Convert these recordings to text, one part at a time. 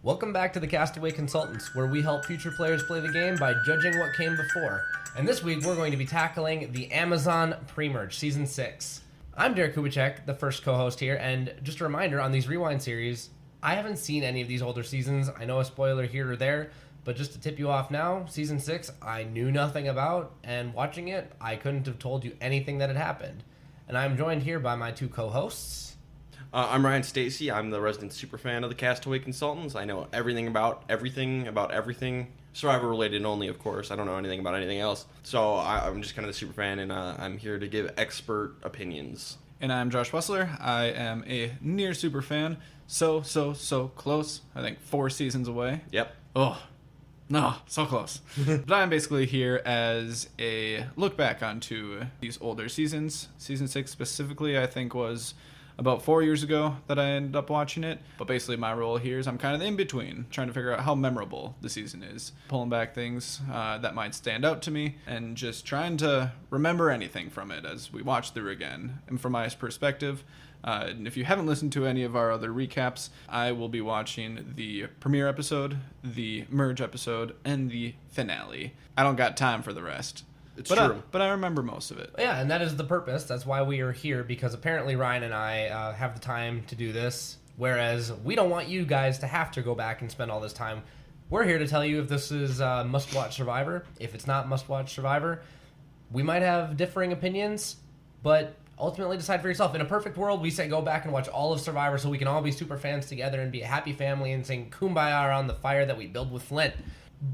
Welcome back to the Castaway Consultants, where we help future players play the game by judging what came before. And this week, we're going to be tackling the Amazon Pre-Merge Season 6. I'm Derek Kubicek, the first co-host here, and just a reminder, on these Rewind series, I haven't seen any of these older seasons. I know a spoiler here or there, but just to tip you off now, Season 6, I knew nothing about, and watching it, I couldn't have told you anything that had happened. And I'm joined here by my two co-hosts. I'm Ryan Stacy. I'm the resident superfan of the Castaway Consultants. I know everything about everything. Survivor-related only, of course. I don't know anything about anything else. So I'm just kind of the superfan, and I'm here to give expert opinions. And I'm Josh Wessler. I am a near superfan. So close. I think 4 seasons away. Yep. Oh, no, so close. But I'm basically here as a look back onto these older seasons. Season 6 specifically, I think, was about 4 years ago that I ended up watching it. But basically my role here is I'm kind of in between, trying to figure out how memorable the season is. Pulling back things that might stand out to me and just trying to remember anything from it as we watch through again. And from my perspective, and if you haven't listened to any of our other recaps, I will be watching the premiere episode, the merge episode, and the finale. I don't got time for the rest. It's true. But I remember most of it. Yeah, and that is the purpose. That's why we are here, because apparently Ryan and I have the time to do this, whereas we don't want you guys to have to go back and spend all this time. We're here to tell you if this is must-watch Survivor. If it's not must-watch Survivor, we might have differing opinions, but ultimately decide for yourself. In a perfect world, we say go back and watch all of Survivor so we can all be super fans together and be a happy family and sing Kumbaya around the fire that we build with Flint.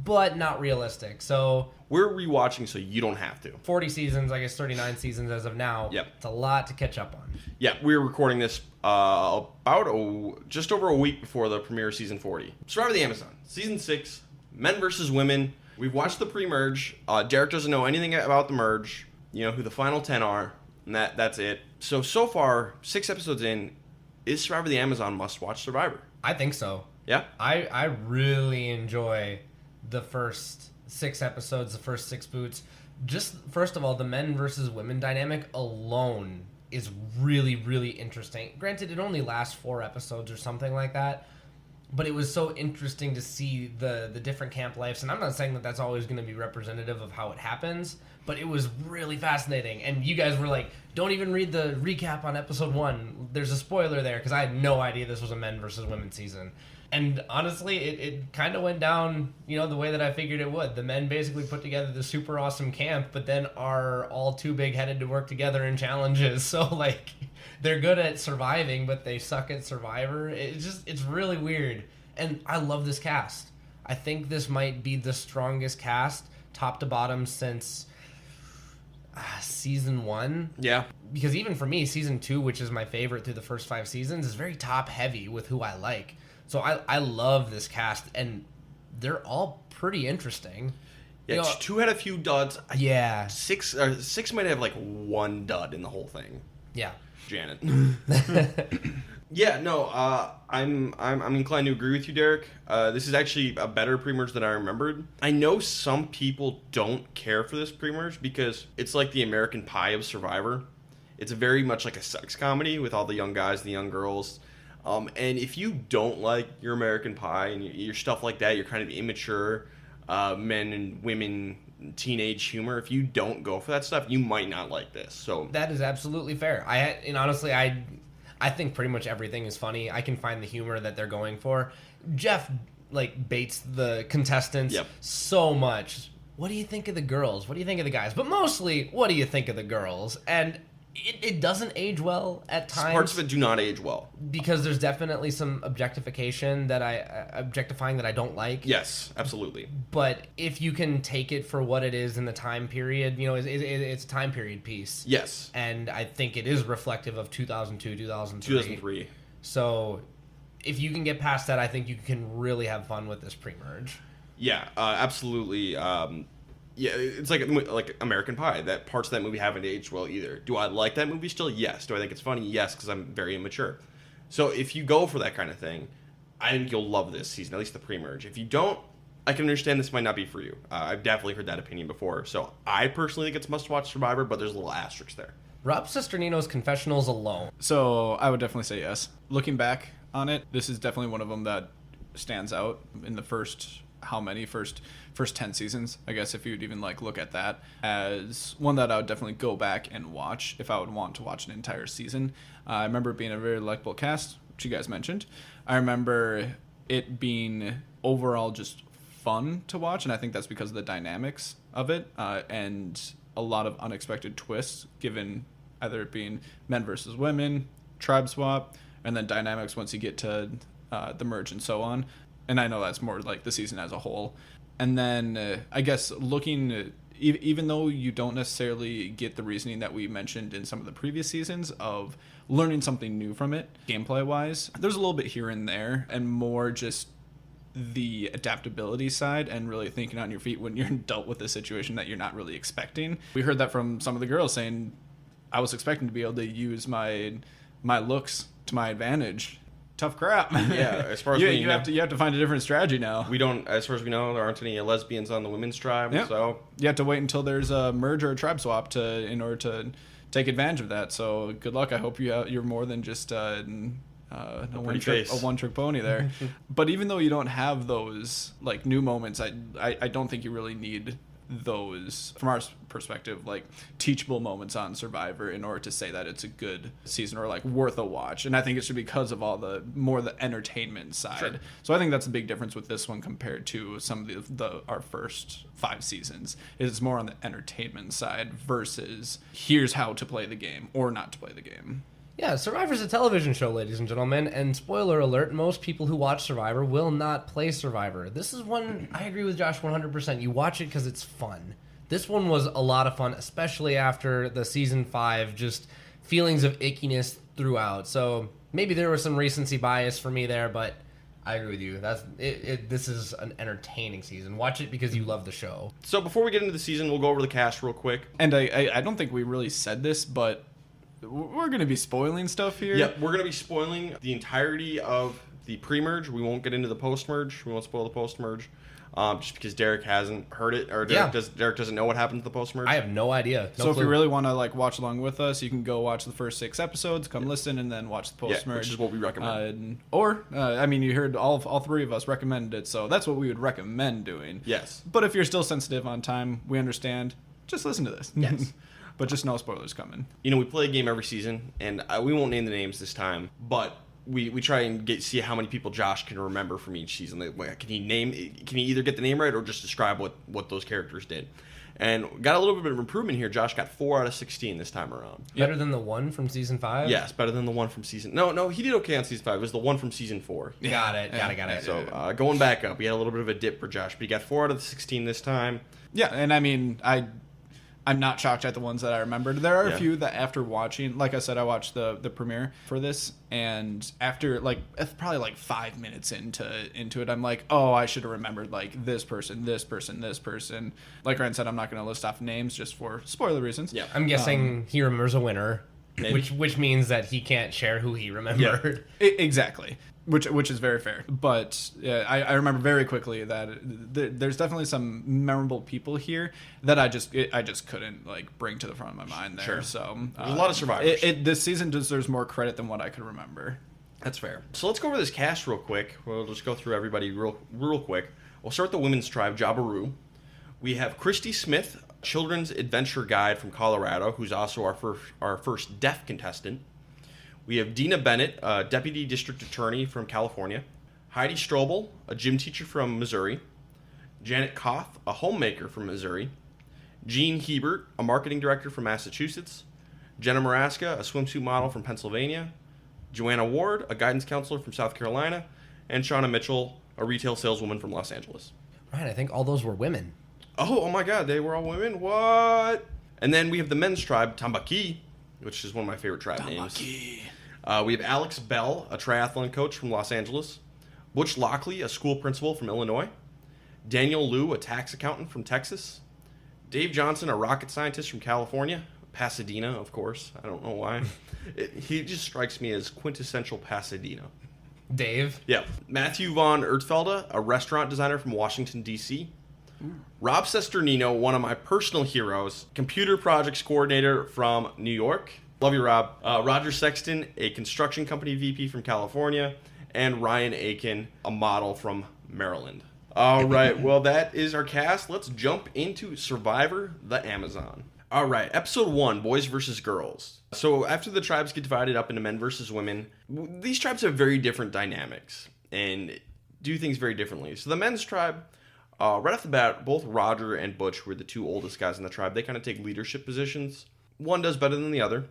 But not realistic. So we're rewatching so you don't have to. 40 seasons, I guess 39 seasons as of now. Yep. It's a lot to catch up on. Yeah, we're recording this just over a week before the premiere of Season 40. Survivor the Amazon, Season 6, Men versus Women. We've watched the pre-merge. Derek doesn't know anything about the merge. You know who the final 10 are, and that's it. So far, 6 episodes in, is Survivor the Amazon must-watch Survivor? I think so. Yeah? I really enjoy the first 6 episodes, the first 6 boots. Just, first of all, the men versus women dynamic alone is really, really interesting. Granted, it only lasts 4 episodes or something like that, but it was so interesting to see the different camp lives. And I'm not saying that that's always going to be representative of how it happens, but it was really fascinating. And you guys were like, don't even read the recap on episode 1. There's a spoiler there, because I had no idea this was a men versus women season. And honestly, it kind of went down, the way that I figured it would. The men basically put together the super awesome camp, but then are all too big-headed to work together in challenges. So, they're good at surviving, but they suck at Survivor. It's really weird. And I love this cast. I think this might be the strongest cast, top to bottom, since Season 1. Yeah. Because even for me, Season 2, which is my favorite through the first 5 seasons, is very top-heavy with who I like. So I love this cast, and they're all pretty interesting. Yeah, 2 had a few duds. Yeah. 6 might have 1 dud in the whole thing. Yeah. Janet. Yeah, no, I'm inclined to agree with you, Derek. This is actually a better pre-merge than I remembered. I know some people don't care for this pre-merge because it's like the American Pie of Survivor. It's very much like a sex comedy with all the young guys and the young girls. And if you don't like your American Pie and your stuff like that, your kind of immature men and women teenage humor, if you don't go for that stuff, you might not like this. So that is absolutely fair. Honestly, I think pretty much everything is funny. I can find the humor that they're going for. Jeff baits the contestants so much. What do you think of the girls? What do you think of the guys? But mostly, what do you think of the girls? And it doesn't age well at times. Parts of it do not age well. Because there's definitely some objectifying that I don't like. Yes, absolutely. But if you can take it for what it is in the time period, it's a time period piece. Yes. And I think it is reflective of 2002, 2003. 2003. So if you can get past that, I think you can really have fun with this pre-merge. Yeah, absolutely. Yeah, it's like American Pie. That parts of that movie haven't aged well either. Do I like that movie still? Yes. Do I think it's funny? Yes, because I'm very immature. So if you go for that kind of thing, I think you'll love this season, at least the pre-merge. If you don't, I can understand this might not be for you. I've definitely heard that opinion before. So I personally think it's must-watch Survivor, but there's a little asterisk there. Rob Cesternino's confessionals alone. So I would definitely say yes. Looking back on it, this is definitely one of them that stands out in the first 10 seasons, I guess, if you'd even like look at that as one that I would definitely go back and watch if I would want to watch an entire season. I remember it being a very likable cast, which you guys mentioned. I remember it being overall just fun to watch, and I think that's because of the dynamics of it, and a lot of unexpected twists, given either it being men versus women, tribe swap, and then dynamics once you get to the merge and so on. And I know that's more like the season as a whole. And then I guess looking, even though you don't necessarily get the reasoning that we mentioned in some of the previous seasons of learning something new from it, gameplay-wise, there's a little bit here and there, and more just the adaptability side and really thinking on your feet when you're dealt with a situation that you're not really expecting. We heard that from some of the girls saying, I was expecting to be able to use my looks to my advantage. Tough crap. Yeah, as far as you have to find a different strategy now. We don't, as far as we know, there aren't any lesbians on the women's tribe. Yep. So you have to wait until there's a merge or a tribe swap in order to take advantage of that. So good luck. I hope you're more than just a one-trick pony there. But even though you don't have those like new moments, I don't think you really need those, from our perspective, like teachable moments on Survivor in order to say that it's a good season or like worth a watch. And I think it's because of all the entertainment side. Sure. So I think that's a big difference with this one compared to some of our first 5 seasons. It's more on the entertainment side versus here's how to play the game or not to play the game. Yeah, Survivor's a television show, ladies and gentlemen, and spoiler alert, most people who watch Survivor will not play Survivor. This is one, I agree with Josh 100%. You watch it because it's fun. This one was a lot of fun, especially after the season 5, just feelings of ickiness throughout. So maybe there was some recency bias for me there, but I agree with you. This is an entertaining season. Watch it because you love the show. So before we get into the season, we'll go over the cast real quick. And I don't think we really said this, but we're going to be spoiling stuff here. Yep, we're going to be spoiling the entirety of the pre-merge. We won't get into the post-merge. We won't spoil the post-merge. Just because Derek hasn't heard it, or Derek doesn't know what happened to the post-merge. I have no idea. So if you really want to like watch along with us, you can go watch the first 6 episodes, come listen, and then watch the post-merge. Which is what we recommend. You heard all 3 of us recommend it, so that's what we would recommend doing. Yes. But if you're still sensitive on time, we understand. Just listen to this. Yes. But just no spoilers coming. You know, we play a game every season, and we won't name the names this time, but we try and see how many people Josh can remember from each season. Like, can he either get the name right or just describe what those characters did? And got a little bit of improvement here. Josh got 4 out of 16 this time around. Better than the one from season 5? Yes, better than the one from season... No, he did okay on season 5. It was the one from season 4. Got it. So, going back up, we had a little bit of a dip for Josh, but he got 4 out of the 16 this time. Yeah, and I mean, I'm not shocked at the ones that I remembered. There are a few that after watching, like I said, I watched the premiere for this, and after probably like 5 minutes into it, I'm like, oh, I should have remembered like this person. Like Ryan said, I'm not going to list off names just for spoiler reasons. Yeah, I'm guessing he remembers a winner, which means that he can't share who he remembered. Yeah, exactly. Which is very fair. But I remember very quickly that there's definitely some memorable people here that I just couldn't like bring to the front of my mind there. Sure. So there's a lot of survivors. This season deserves more credit than what I could remember. That's fair. So let's go over this cast real quick. We'll just go through everybody real quick. We'll start with the women's tribe, Jabiru. We have Christy Smith, children's adventure guide from Colorado, who's also our first deaf contestant. We have Dina Bennett, a deputy district attorney from California. Heidi Strobel, a gym teacher from Missouri. Janet Koth, a homemaker from Missouri. Jean Hebert, a marketing director from Massachusetts. Jenna Maraska, a swimsuit model from Pennsylvania. Joanna Ward, a guidance counselor from South Carolina. And Shauna Mitchell, a retail saleswoman from Los Angeles. Right, I think all those were women. Oh my God, they were all women? What? And then we have the men's tribe, Tambaqui, which is one of my favorite tribe names. We have Alex Bell, a triathlon coach from Los Angeles. Butch Lockley, a school principal from Illinois. Daniel Liu, a tax accountant from Texas. Dave Johnson, a rocket scientist from California. Pasadena, of course. I don't know why. He just strikes me as quintessential Pasadena. Dave? Yeah. Matthew Von Ertfelda, a restaurant designer from Washington, D.C. Rob Sesternino, one of my personal heroes. Computer projects coordinator from New York. Love you, Rob. Roger Sexton, a construction company VP from California. and Ryan Aiken, a model from Maryland. All right, well, that is our cast. Let's jump into Survivor the Amazon. All right, episode 1, boys versus girls. So after the tribes get divided up into men versus women, these tribes have very different dynamics and do things very differently. So the men's tribe, right off the bat, both Roger and Butch, who are the 2 oldest guys in the tribe, they kind of take leadership positions. One does better than the other.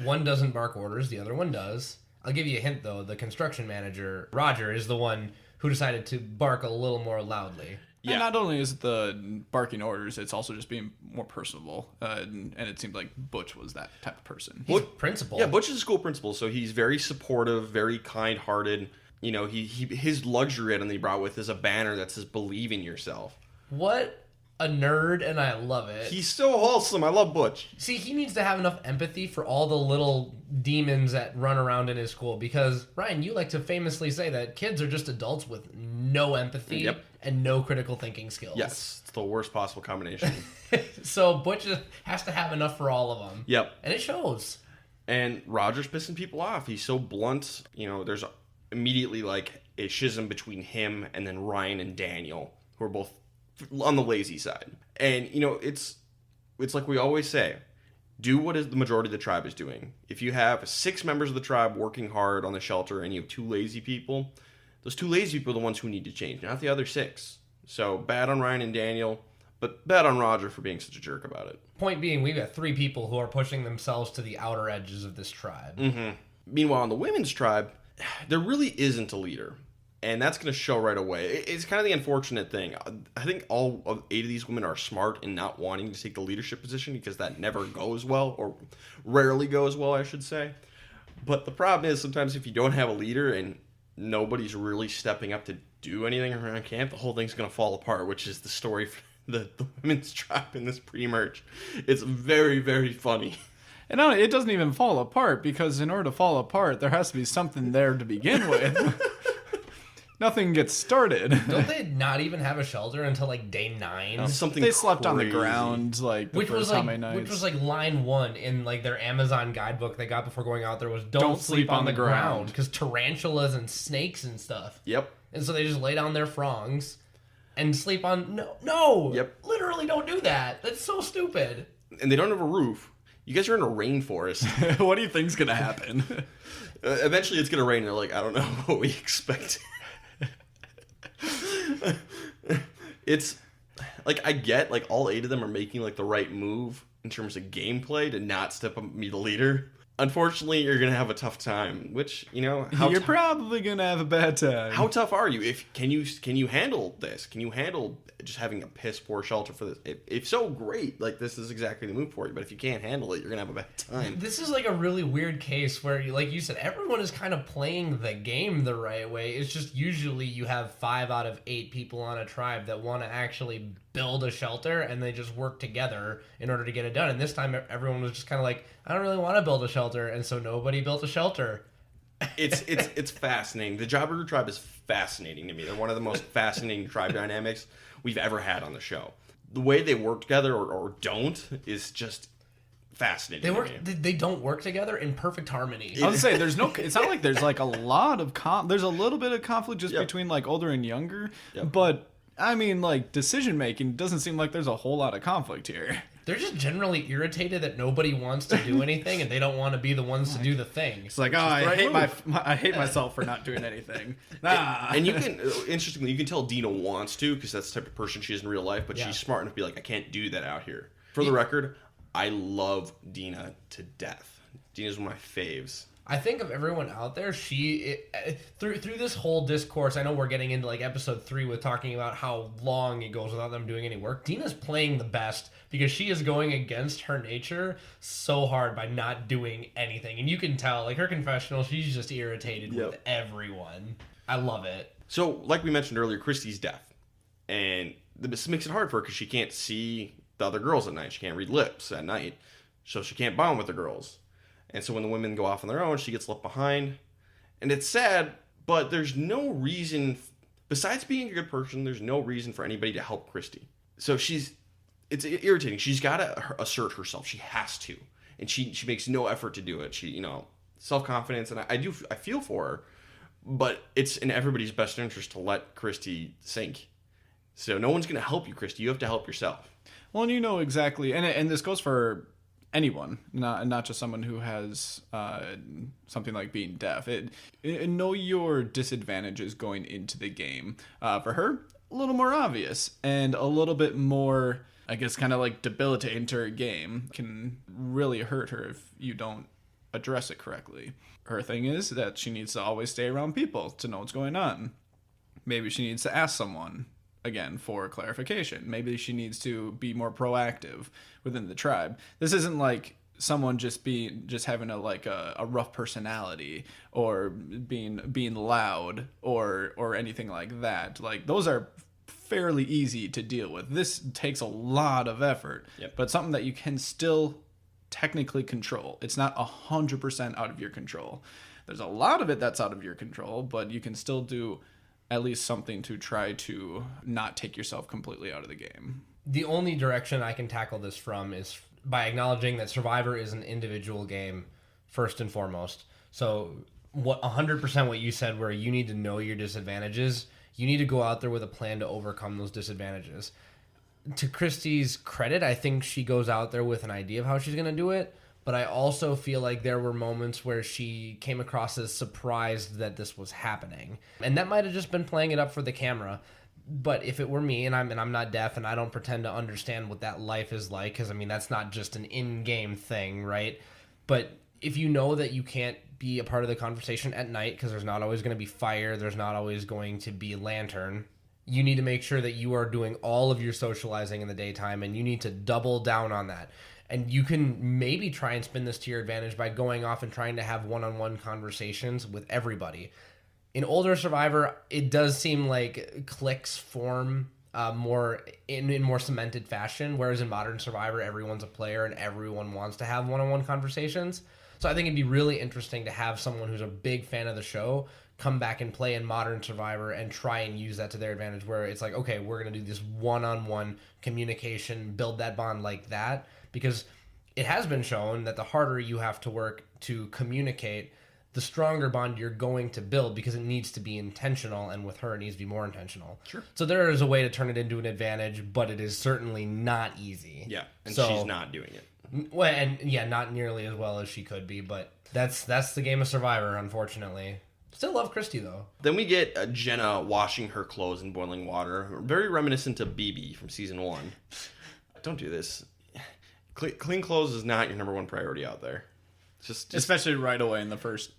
One doesn't bark orders, the other one does. I'll give you a hint, though. The construction manager, Roger, is the one who decided to bark a little more loudly. Yeah. And not only is it the barking orders, it's also just being more personable. And it seemed like Butch was that type of person. He's principal. Yeah, Butch is a school principal, so he's very supportive, very kind-hearted. You know, his luxury item that he brought with is a banner that says, "Believe in yourself." What a nerd, and I love it. He's so wholesome. I love Butch. See, he needs to have enough empathy for all the little demons that run around in his school, because, Ryan, you like to famously say that kids are just adults with no empathy and no critical thinking skills. Yes, it's the worst possible combination. So Butch has to have enough for all of them. Yep. And it shows. And Roger's pissing people off. He's so blunt. You know, there's immediately like a schism between him and then Ryan and Daniel, who are both on the lazy side. And, you know, it's like we always say, do what is the majority of the tribe is doing. If you have 6 members of the tribe working hard on the shelter and you have 2 lazy people, those 2 lazy people are the ones who need to change, not the other 6. So bad on Ryan and Daniel, but bad on Roger for being such a jerk about it. Point being, we've got 3 people who are pushing themselves to the outer edges of this tribe. Mm-hmm. Meanwhile, in the women's tribe, there really isn't a leader. And that's going to show right away. It's kind of the unfortunate thing. I think all 8 of these women are smart in not wanting to take the leadership position because that never goes well, or rarely goes well, I should say. But the problem is sometimes if you don't have a leader and nobody's really stepping up to do anything around camp, the whole thing's going to fall apart, which is the story for the women's tribe in this pre-merge. It's very, very funny. And it doesn't even fall apart, because in order to fall apart, there has to be something there to begin with. Nothing gets started. Don't they not even have a shelter until like day 9? Something they slept crazy on the ground like the which first was how like many nights. which was like line 1 in like their Amazon guidebook they got before going out there was don't sleep on the ground, because tarantulas and snakes and stuff. Yep. And so they just lay down their frongs and sleep on no. Yep. Literally don't do that. That's so stupid. And they don't have a roof. You guys are in a rainforest. What do you think's gonna happen? Eventually it's gonna rain. They're like, I don't know what we expected. It's like, I get like all 8 of them are making like the right move in terms of gameplay to not step up and be the leader. Unfortunately, you're gonna have a tough time, which, you know, you're probably gonna have a bad time. How tough are you? Can you handle this? Can you handle just having a piss poor shelter for this? If so, great. Like, this is exactly the move for you. But if you can't handle it, you're gonna have a bad time. This is like a really weird case where, like you said, everyone is kind of playing the game the right way. It's just usually you have 5 out of 8 people on a tribe that want to actually build a shelter, and they just work together in order to get it done. And this time, everyone was just kind of like, I don't really want to build a shelter, and so nobody built a shelter. It's fascinating. The Jobber tribe is fascinating to me. They're one of the most fascinating tribe dynamics we've ever had on the show. The way they work together or don't is just fascinating. They don't work together in perfect harmony. I was gonna say it's not like there's like a lot of there's a little bit of conflict just between like older and younger, but I mean, like, decision making doesn't seem like there's a whole lot of conflict here. They're just generally irritated that nobody wants to do anything, and they don't want to be the ones to do the thing. It's like, oh, I hate myself for not doing anything. And you can, interestingly, you can tell Dina wants to, because that's the type of person she is in real life, but she's smart enough to be like, I can't do that out here. For the record, I love Dina to death. Dina's one of my faves. I think of everyone out there, through this whole discourse, I know we're getting into like episode 3 with talking about how long it goes without them doing any work. Dina's playing the best because she is going against her nature so hard by not doing anything. And you can tell, like, her confessional, she's just irritated with everyone. I love it. So, like we mentioned earlier, Christy's deaf. And this makes it hard for her because she can't see the other girls at night. She can't read lips at night. So she can't bond with the girls. And so when the women go off on their own, she gets left behind. And it's sad, but there's no reason, besides being a good person, there's no reason for anybody to help Christy. So it's irritating. She's got to assert herself. She has to. And she makes no effort to do it. She, self-confidence, and I feel for her. but it's in everybody's best interest to let Christy sink. So no one's going to help you, Christy. You have to help yourself. Well, and you know exactly, and this goes for anyone, not just someone who has something like being deaf. Know your disadvantages going into the game. For her, a little more obvious and a little bit more, I guess, kind of like debilitating to her game. Can really hurt her if you don't address it correctly. Her thing is that she needs to always stay around people to know what's going on. Maybe she needs to ask someone again for clarification. Maybe she needs to be more proactive within the tribe. This isn't like someone just having a rough personality or being loud or anything like that. Like, those are fairly easy to deal with. This takes a lot of effort, but something that you can still technically control. It's not 100% out of your control. There's a lot of it that's out of your control, but you can still do at least something to try to not take yourself completely out of the game. The only direction I can tackle this from is by acknowledging that Survivor is an individual game first and foremost. So 100% what you said, where you need to know your disadvantages, you need to go out there with a plan to overcome those disadvantages. To Christy's credit, I think she goes out there with an idea of how she's going to do it, but I also feel like there were moments where she came across as surprised that this was happening. And that might have just been playing it up for the camera. But if it were me, and I'm not deaf, and I don't pretend to understand what that life is like, because, I mean, that's not just an in-game thing, right? But if you know that you can't be a part of the conversation at night, because there's not always going to be fire, there's not always going to be lantern, you need to make sure that you are doing all of your socializing in the daytime, and you need to double down on that. And you can maybe try and spin this to your advantage by going off and trying to have one-on-one conversations with everybody. In older Survivor, it does seem like cliques form more in more cemented fashion, whereas in modern Survivor, everyone's a player and everyone wants to have one-on-one conversations. So I think it'd be really interesting to have someone who's a big fan of the show come back and play in modern Survivor and try and use that to their advantage, where it's like, okay, we're going to do this one-on-one communication, build that bond like that, because it has been shown that the harder you have to work to communicate, the stronger bond you're going to build, because it needs to be intentional, and with her it needs to be more intentional. Sure. So there is a way to turn it into an advantage, but it is certainly not easy. Yeah, and she's not doing it. Well, and yeah, not nearly as well as she could be, but that's the game of Survivor, unfortunately. Still love Christy, though. Then we get Jenna washing her clothes in boiling water. Very reminiscent of BB from season 1. Don't do this. Clean clothes is not your number one priority out there. Just especially right away in the first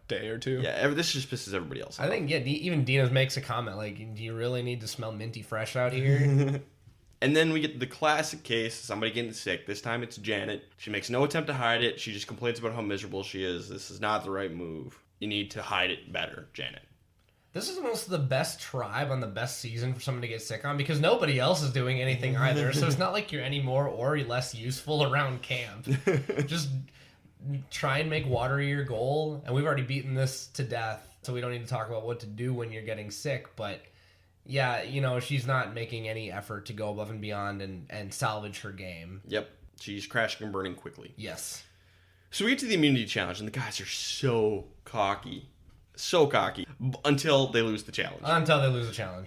day or two. Yeah, this just pisses everybody else off. I think even Dina makes a comment like, "Do you really need to smell minty fresh out here?" And then we get the classic case, somebody getting sick. This time it's Janet. She makes no attempt to hide it. She just complains about how miserable she is. This is not the right move. You need to hide it better, Janet. This is almost the best tribe on the best season for someone to get sick on, because nobody else is doing anything either. So it's not like you're any more or less useful around camp. Just try and make water your goal. And we've already beaten this to death, so we don't need to talk about what to do when you're getting sick. But yeah, she's not making any effort to go above and beyond and salvage her game. Yep. She's crashing and burning quickly. Yes. So we get to the immunity challenge, and the guys are so cocky. So cocky. Until they lose the challenge.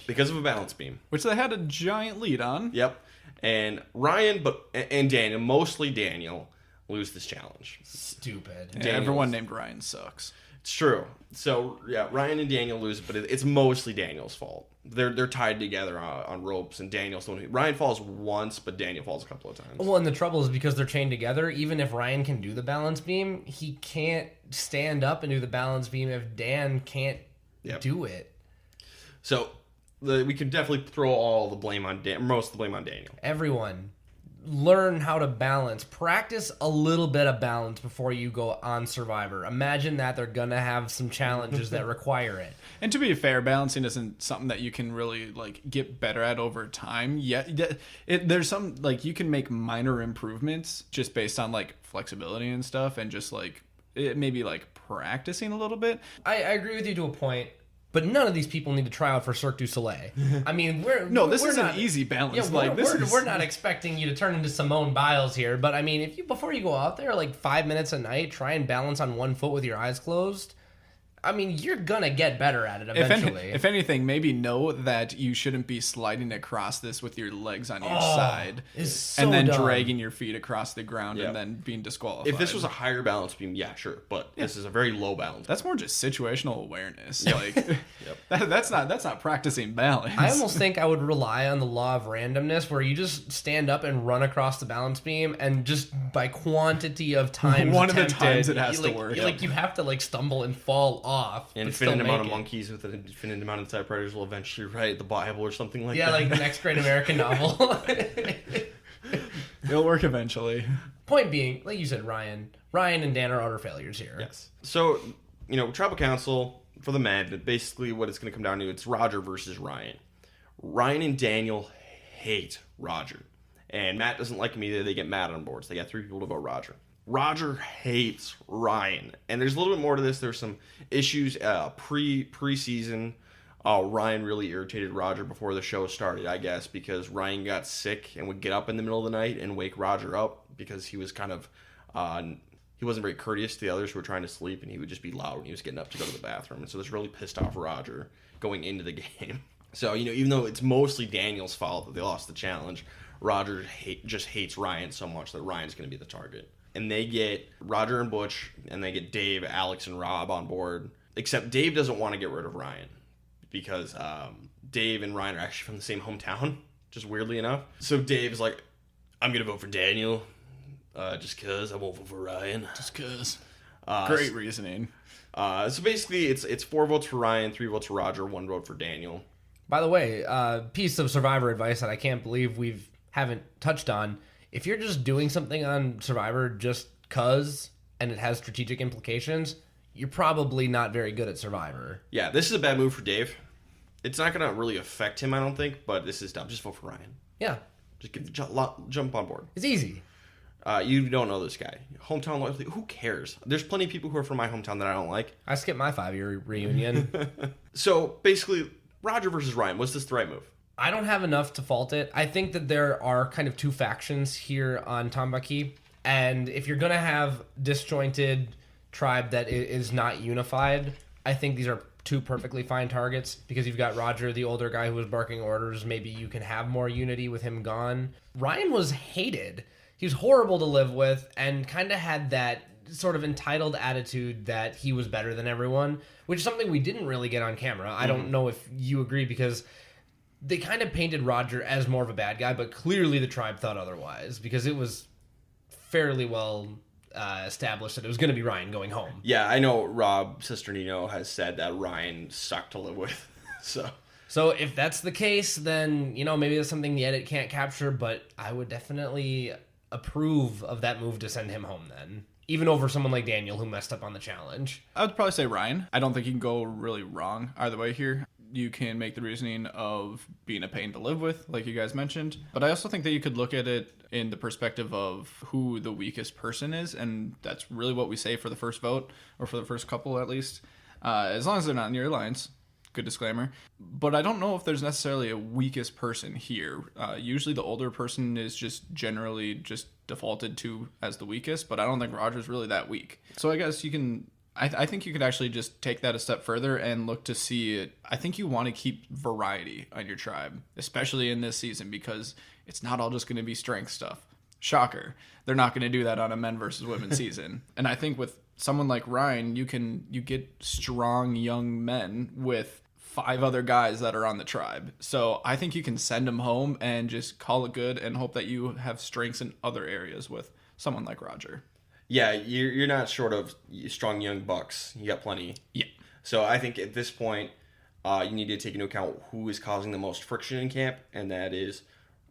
Because of a balance beam. Which they had a giant lead on. Yep. And Ryan and Daniel, mostly Daniel, lose this challenge. Stupid. Yeah, everyone named Ryan sucks. It's true. So, yeah, Ryan and Daniel lose, but it's mostly Daniel's fault. They're tied together on ropes, and Daniel's the one Ryan falls once, but Daniel falls a couple of times. Well, and the trouble is because they're chained together, even if Ryan can do the balance beam, he can't stand up and do the balance beam if Dan can't do it. So, we can definitely throw all the blame on most of the blame on Daniel. Everyone, learn how to balance. Practice a little bit of balance before you go on Survivor. Imagine that they're going to have some challenges that require it. And to be fair, balancing isn't something that you can really get better at over time. Yeah, there's some you can make minor improvements just based on flexibility and stuff, and just maybe practicing a little bit. I agree with you to a point. But none of these people need to try out for Cirque du Soleil. I mean, this is an easy balance. Yeah, we're not expecting you to turn into Simone Biles here. But I mean, before you go out there, 5 minutes a night, try and balance on one foot with your eyes closed. I mean, you're gonna get better at it eventually. If anything, maybe know that you shouldn't be sliding across this with your legs on each side, so and then dumb. dragging your feet across the ground and then being disqualified. If this was a higher balance beam, yeah, sure, but this is a very low balance. That's more just situational awareness. Like that's not practicing balance. I almost think I would rely on the law of randomness, where you just stand up and run across the balance beam, and just by quantity of times, One of the attempted, times it has you, to work. Like you have to like stumble and fall off. An but still infinite amount of make it. monkeys with an infinite amount of typewriters will eventually write the Bible or something like that. Yeah, like the next great American novel. It'll work eventually. Point being, like you said, Ryan and Dan are utter failures here. Yes. So, Tribal Council for the men, basically what it's going to come down to, it's Roger versus Ryan. Ryan and Daniel hate Roger. And Matt doesn't like him either. They get Matt on board. So they got 3 people to vote Roger. Roger hates Ryan. And there's a little bit more to this. There's some issues pre-season. Ryan really irritated Roger before the show started, I guess, because Ryan got sick and would get up in the middle of the night and wake Roger up because he was kind of... he wasn't very courteous to the others who were trying to sleep, and he would just be loud when he was getting up to go to the bathroom. And so this really pissed off Roger going into the game. So, even though it's mostly Daniel's fault that they lost the challenge, Roger just hates Ryan so much that Ryan's going to be the target. And they get Roger and Butch, and they get Dave, Alex, and Rob on board. Except Dave doesn't want to get rid of Ryan because Dave and Ryan are actually from the same hometown, just weirdly enough. So Dave's like, I'm going to vote for Daniel just because I won't vote for Ryan. Just because. Great reasoning. So basically, it's 4 votes for Ryan, 3 votes for Roger, 1 vote for Daniel. By the way, piece of Survivor advice that I can't believe we haven't touched on. If you're just doing something on Survivor just cause and it has strategic implications, you're probably not very good at Survivor. Yeah, this is a bad move for Dave. It's not going to really affect him, I don't think, but this is dumb. Just vote for Ryan. Yeah. Just get jump on board. It's easy. You don't know this guy. Hometown loyalty, who cares? There's plenty of people who are from my hometown that I don't like. I skipped my 5-year reunion. So, basically, Roger versus Ryan, was this the right move? I don't have enough to fault it. I think that there are kind of 2 factions here on Tambaki, and if you're going to have disjointed tribe that is not unified, I think these are 2 perfectly fine targets, because you've got Roger, the older guy who was barking orders. Maybe you can have more unity with him gone. Ryan was hated. He was horrible to live with and kind of had that sort of entitled attitude that he was better than everyone, which is something we didn't really get on camera. I don't know if you agree, because they kind of painted Roger as more of a bad guy, but clearly the tribe thought otherwise, because it was fairly well established that it was going to be Ryan going home. Yeah, I know Rob Cisternino has said that Ryan sucked to live with. So if that's the case, then, maybe that's something the edit can't capture, but I would definitely approve of that move to send him home then. Even over someone like Daniel, who messed up on the challenge. I would probably say Ryan. I don't think you can go really wrong either way here. You can make the reasoning of being a pain to live with, like you guys mentioned. But I also think that you could look at it in the perspective of who the weakest person is, and that's really what we say for the first vote, or for the first couple at least. As long as they're not in your lines. Good disclaimer. But I don't know if there's necessarily a weakest person here. Usually the older person is just generally just defaulted to as the weakest, but I don't think Roger's really that weak. So I guess you can... I think you could actually just take that a step further and look to see it. I think you want to keep variety on your tribe, especially in this season, because it's not all just going to be strength stuff. Shocker. They're not going to do that on a men versus women season. And I think with someone like Ryan, you get strong young men with 5 other guys that are on the tribe. So I think you can send them home and just call it good and hope that you have strengths in other areas with someone like Roger. Yeah, you're not short of strong young bucks. You got plenty. Yeah. So I think at this point, you need to take into account who is causing the most friction in camp, and that is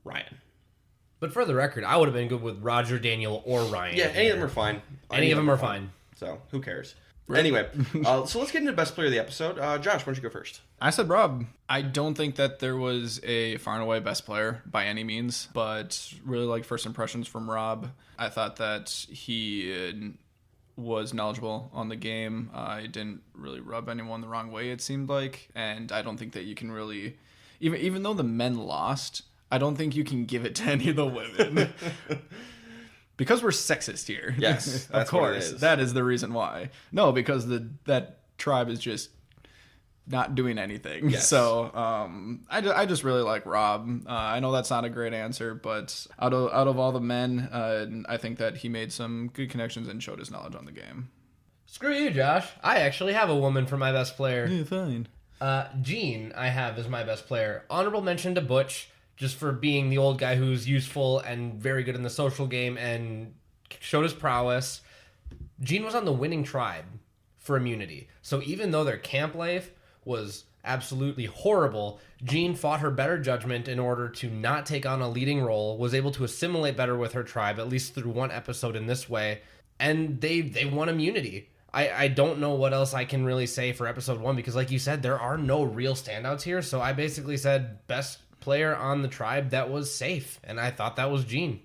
Ryan. But for the record, I would have been good with Roger, Daniel, or Ryan. Yeah, any of them are fine. Any of them are fine. So who cares? Anyway, so let's get into the best player of the episode. Josh, why don't you go first? I said Rob. I don't think that there was a far and away best player by any means, but really like first impressions from Rob. I thought that he was knowledgeable on the game. He didn't really rub anyone the wrong way, it seemed like. And I don't think that you can really, even though the men lost, I don't think you can give it to any of the women. Because we're sexist here. Yes, of course. That is the reason why. No, because that tribe is just not doing anything. Yes. So I just really like Rob. I know that's not a great answer, but out of all the men, I think that he made some good connections and showed his knowledge on the game. Screw you, Josh. I actually have a woman for my best player. Yeah, fine. Jean, I have as my best player. Honorable mention to Butch, just for being the old guy who's useful and very good in the social game and showed his prowess. Jean was on the winning tribe for immunity. So even though their camp life was absolutely horrible, Jean fought her better judgment in order to not take on a leading role, was able to assimilate better with her tribe, at least through one episode in this way, and they won immunity. I don't know what else I can really say for episode 1, because like you said, there are no real standouts here, so I basically said best player on the tribe that was safe, and I thought that was Jean.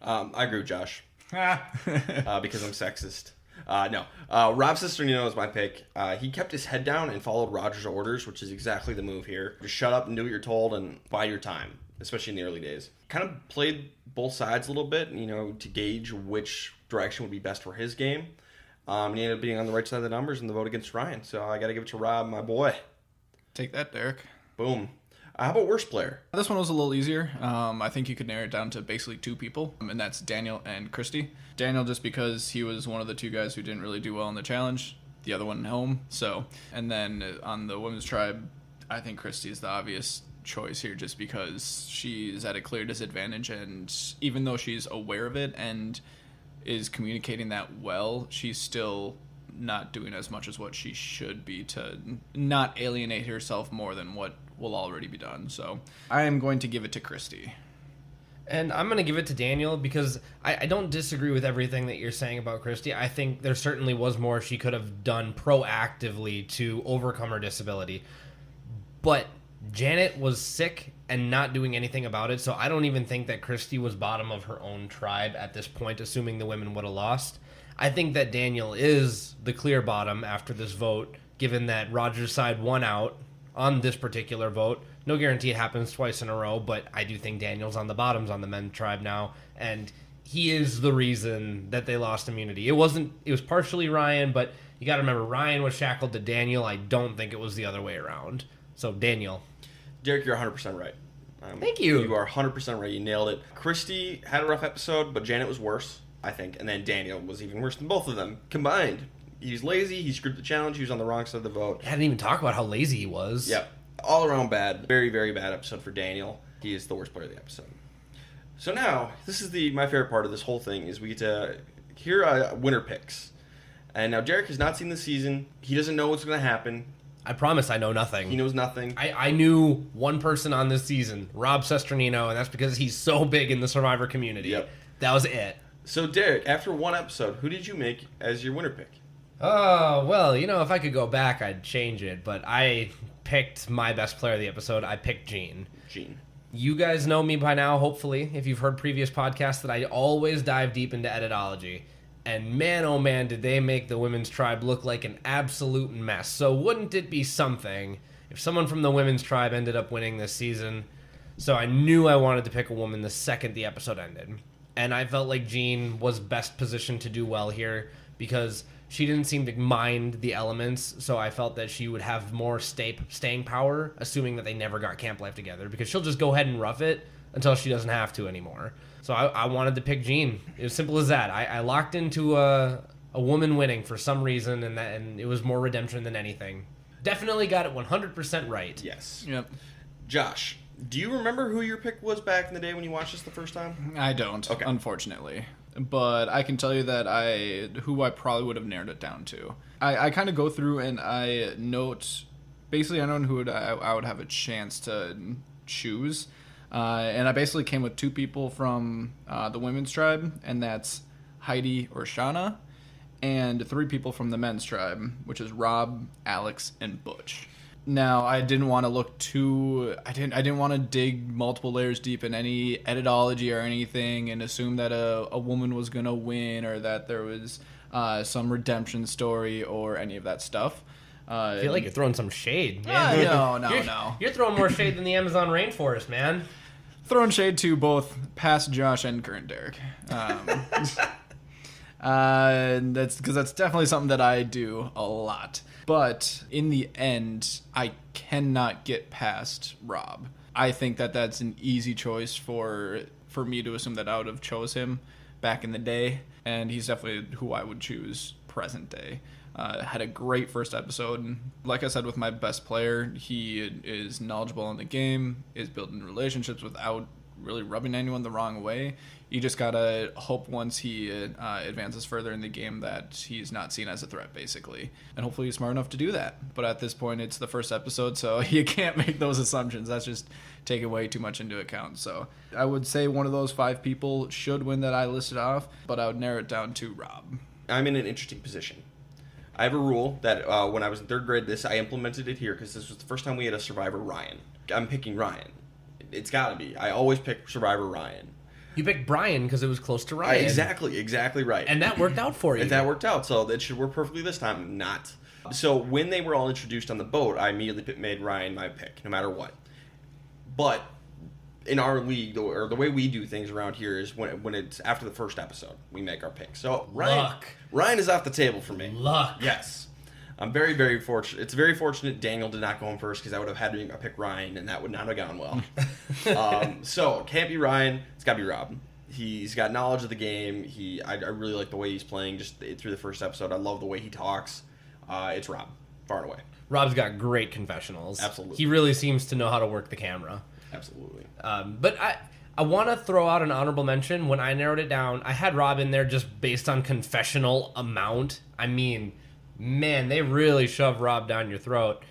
I agree with Josh. Because I'm sexist. No. Rob Cesternino is my pick. He kept his head down and followed Roger's orders, which is exactly the move here. Just shut up and do what you're told and bide your time, especially in the early days. Kind of played both sides a little bit, to gauge which direction would be best for his game. And he ended up being on the right side of the numbers in the vote against Ryan. So I got to give it to Rob, my boy. Take that, Derek. Boom. How about worst player? This one was a little easier. I think you could narrow it down to basically 2 people, and that's Daniel and Christy. Daniel just because he was one of the 2 guys who didn't really do well in the challenge, the other one at home. So, and then on the women's tribe, I think Christy is the obvious choice here just because she's at a clear disadvantage, and even though she's aware of it and is communicating that well, she's still not doing as much as what she should be to not alienate herself more than what will already be done. So I am going to give it to Christy. And I'm going to give it to Daniel because I don't disagree with everything that you're saying about Christy. I think there certainly was more she could have done proactively to overcome her disability. But Janet was sick and not doing anything about it, so I don't even think that Christy was bottom of her own tribe at this point, assuming the women would have lost. I think that Daniel is the clear bottom after this vote, given that Roger's side won out on this particular vote. No guarantee it happens twice in a row, but I do think Daniel's on the bottoms on the men's tribe now, and he is the reason that they lost immunity. It was partially Ryan, but you got to remember, Ryan was shackled to Daniel. I don't think it was the other way around. So, Daniel. Derek, you're 100% right. Thank you. You are 100% right. You nailed it. Christy had a rough episode, but Janet was worse, I think. And then Daniel was even worse than both of them combined. He was lazy. He screwed the challenge. He was on the wrong side of the vote. I didn't even talk about how lazy he was. Yep. All around bad. Very, very bad episode for Daniel. He is the worst player of the episode. So now, this is my favorite part of this whole thing, is we get to hear winner picks. And now Derek has not seen the season. He doesn't know what's going to happen. I promise I know nothing. He knows nothing. I knew one person on this season, Rob Cesternino, and that's because he's so big in the Survivor community. Yep. That was it. So, Derek, after one episode, who did you make as your winner pick? Oh, well, if I could go back, I'd change it. But I picked my best player of the episode. I picked Jean. You guys know me by now, hopefully, if you've heard previous podcasts, that I always dive deep into editology. And man, oh man, did they make the women's tribe look like an absolute mess. So wouldn't it be something if someone from the women's tribe ended up winning this season? So I knew I wanted to pick a woman the second the episode ended. And I felt like Jean was best positioned to do well here because she didn't seem to mind the elements. So I felt that she would have more staying power, assuming that they never got camp life together, because she'll just go ahead and rough it until she doesn't have to anymore. So I wanted to pick Jean. It was simple as that. I locked into a woman winning for some reason, and it was more redemption than anything. Definitely got it 100% right. Yes. Yep. Josh, do you remember who your pick was back in the day when you watched this the first time? I don't, okay. Unfortunately. But I can tell you that who I probably would have narrowed it down to. I kind of go through and I note, basically I know who I would have a chance to choose. And I basically came with 2 people from the women's tribe, and that's Heidi or Shauna, and 3 people from the men's tribe, which is Rob, Alex, and Butch. Now, I didn't want to look I didn't want to dig multiple layers deep in any editology or anything and assume that a woman was going to win or that there was some redemption story or any of that stuff. I feel like you're throwing some shade, man. No. You're throwing more shade than the Amazon rainforest, man. Throwing shade to both past Josh and current Derek. That's because that's definitely something that I do a lot. But in the end, I cannot get past Rob. I think that that's an easy choice for me to assume that I would have chose him back in the day, and he's definitely who I would choose present day. Had a great first episode. Like I said, with my best player, he is knowledgeable in the game, is building relationships without really rubbing anyone the wrong way. You just gotta hope once he advances further in the game that he's not seen as a threat, basically. And hopefully he's smart enough to do that. But at this point, it's the first episode, so you can't make those assumptions. That's just taking way too much into account. So I would say one of those 5 people should win that I listed off, but I would narrow it down to Rob. I'm in an interesting position. I have a rule that when I was in 3rd grade, I implemented it here because this was the first time we had a Survivor Ryan. I'm picking Ryan. It's got to be. I always pick Survivor Ryan. You picked Brian because it was close to Ryan. Exactly right. And that worked out for you. And that worked out, so that should work perfectly this time. Not. So when they were all introduced on the boat, I immediately made Ryan my pick, no matter what. But in our league, or the way we do things around here is when it's after the first episode, we make our pick. So Ryan is off the table for me. Luck. Yes. I'm very, very fortunate. It's very fortunate Daniel did not go home first because I would have had to pick Ryan, and that would not have gone well. So, can't be Ryan. It's got to be Rob. He's got knowledge of the game. I really like the way he's playing just through the first episode. I love the way he talks. It's Rob, far and away. Rob's got great confessionals. Absolutely. He really seems to know how to work the camera. Absolutely. But I want to throw out an honorable mention. When I narrowed it down, I had Rob in there just based on confessional amount. I mean, man, they really shove Rob down your throat,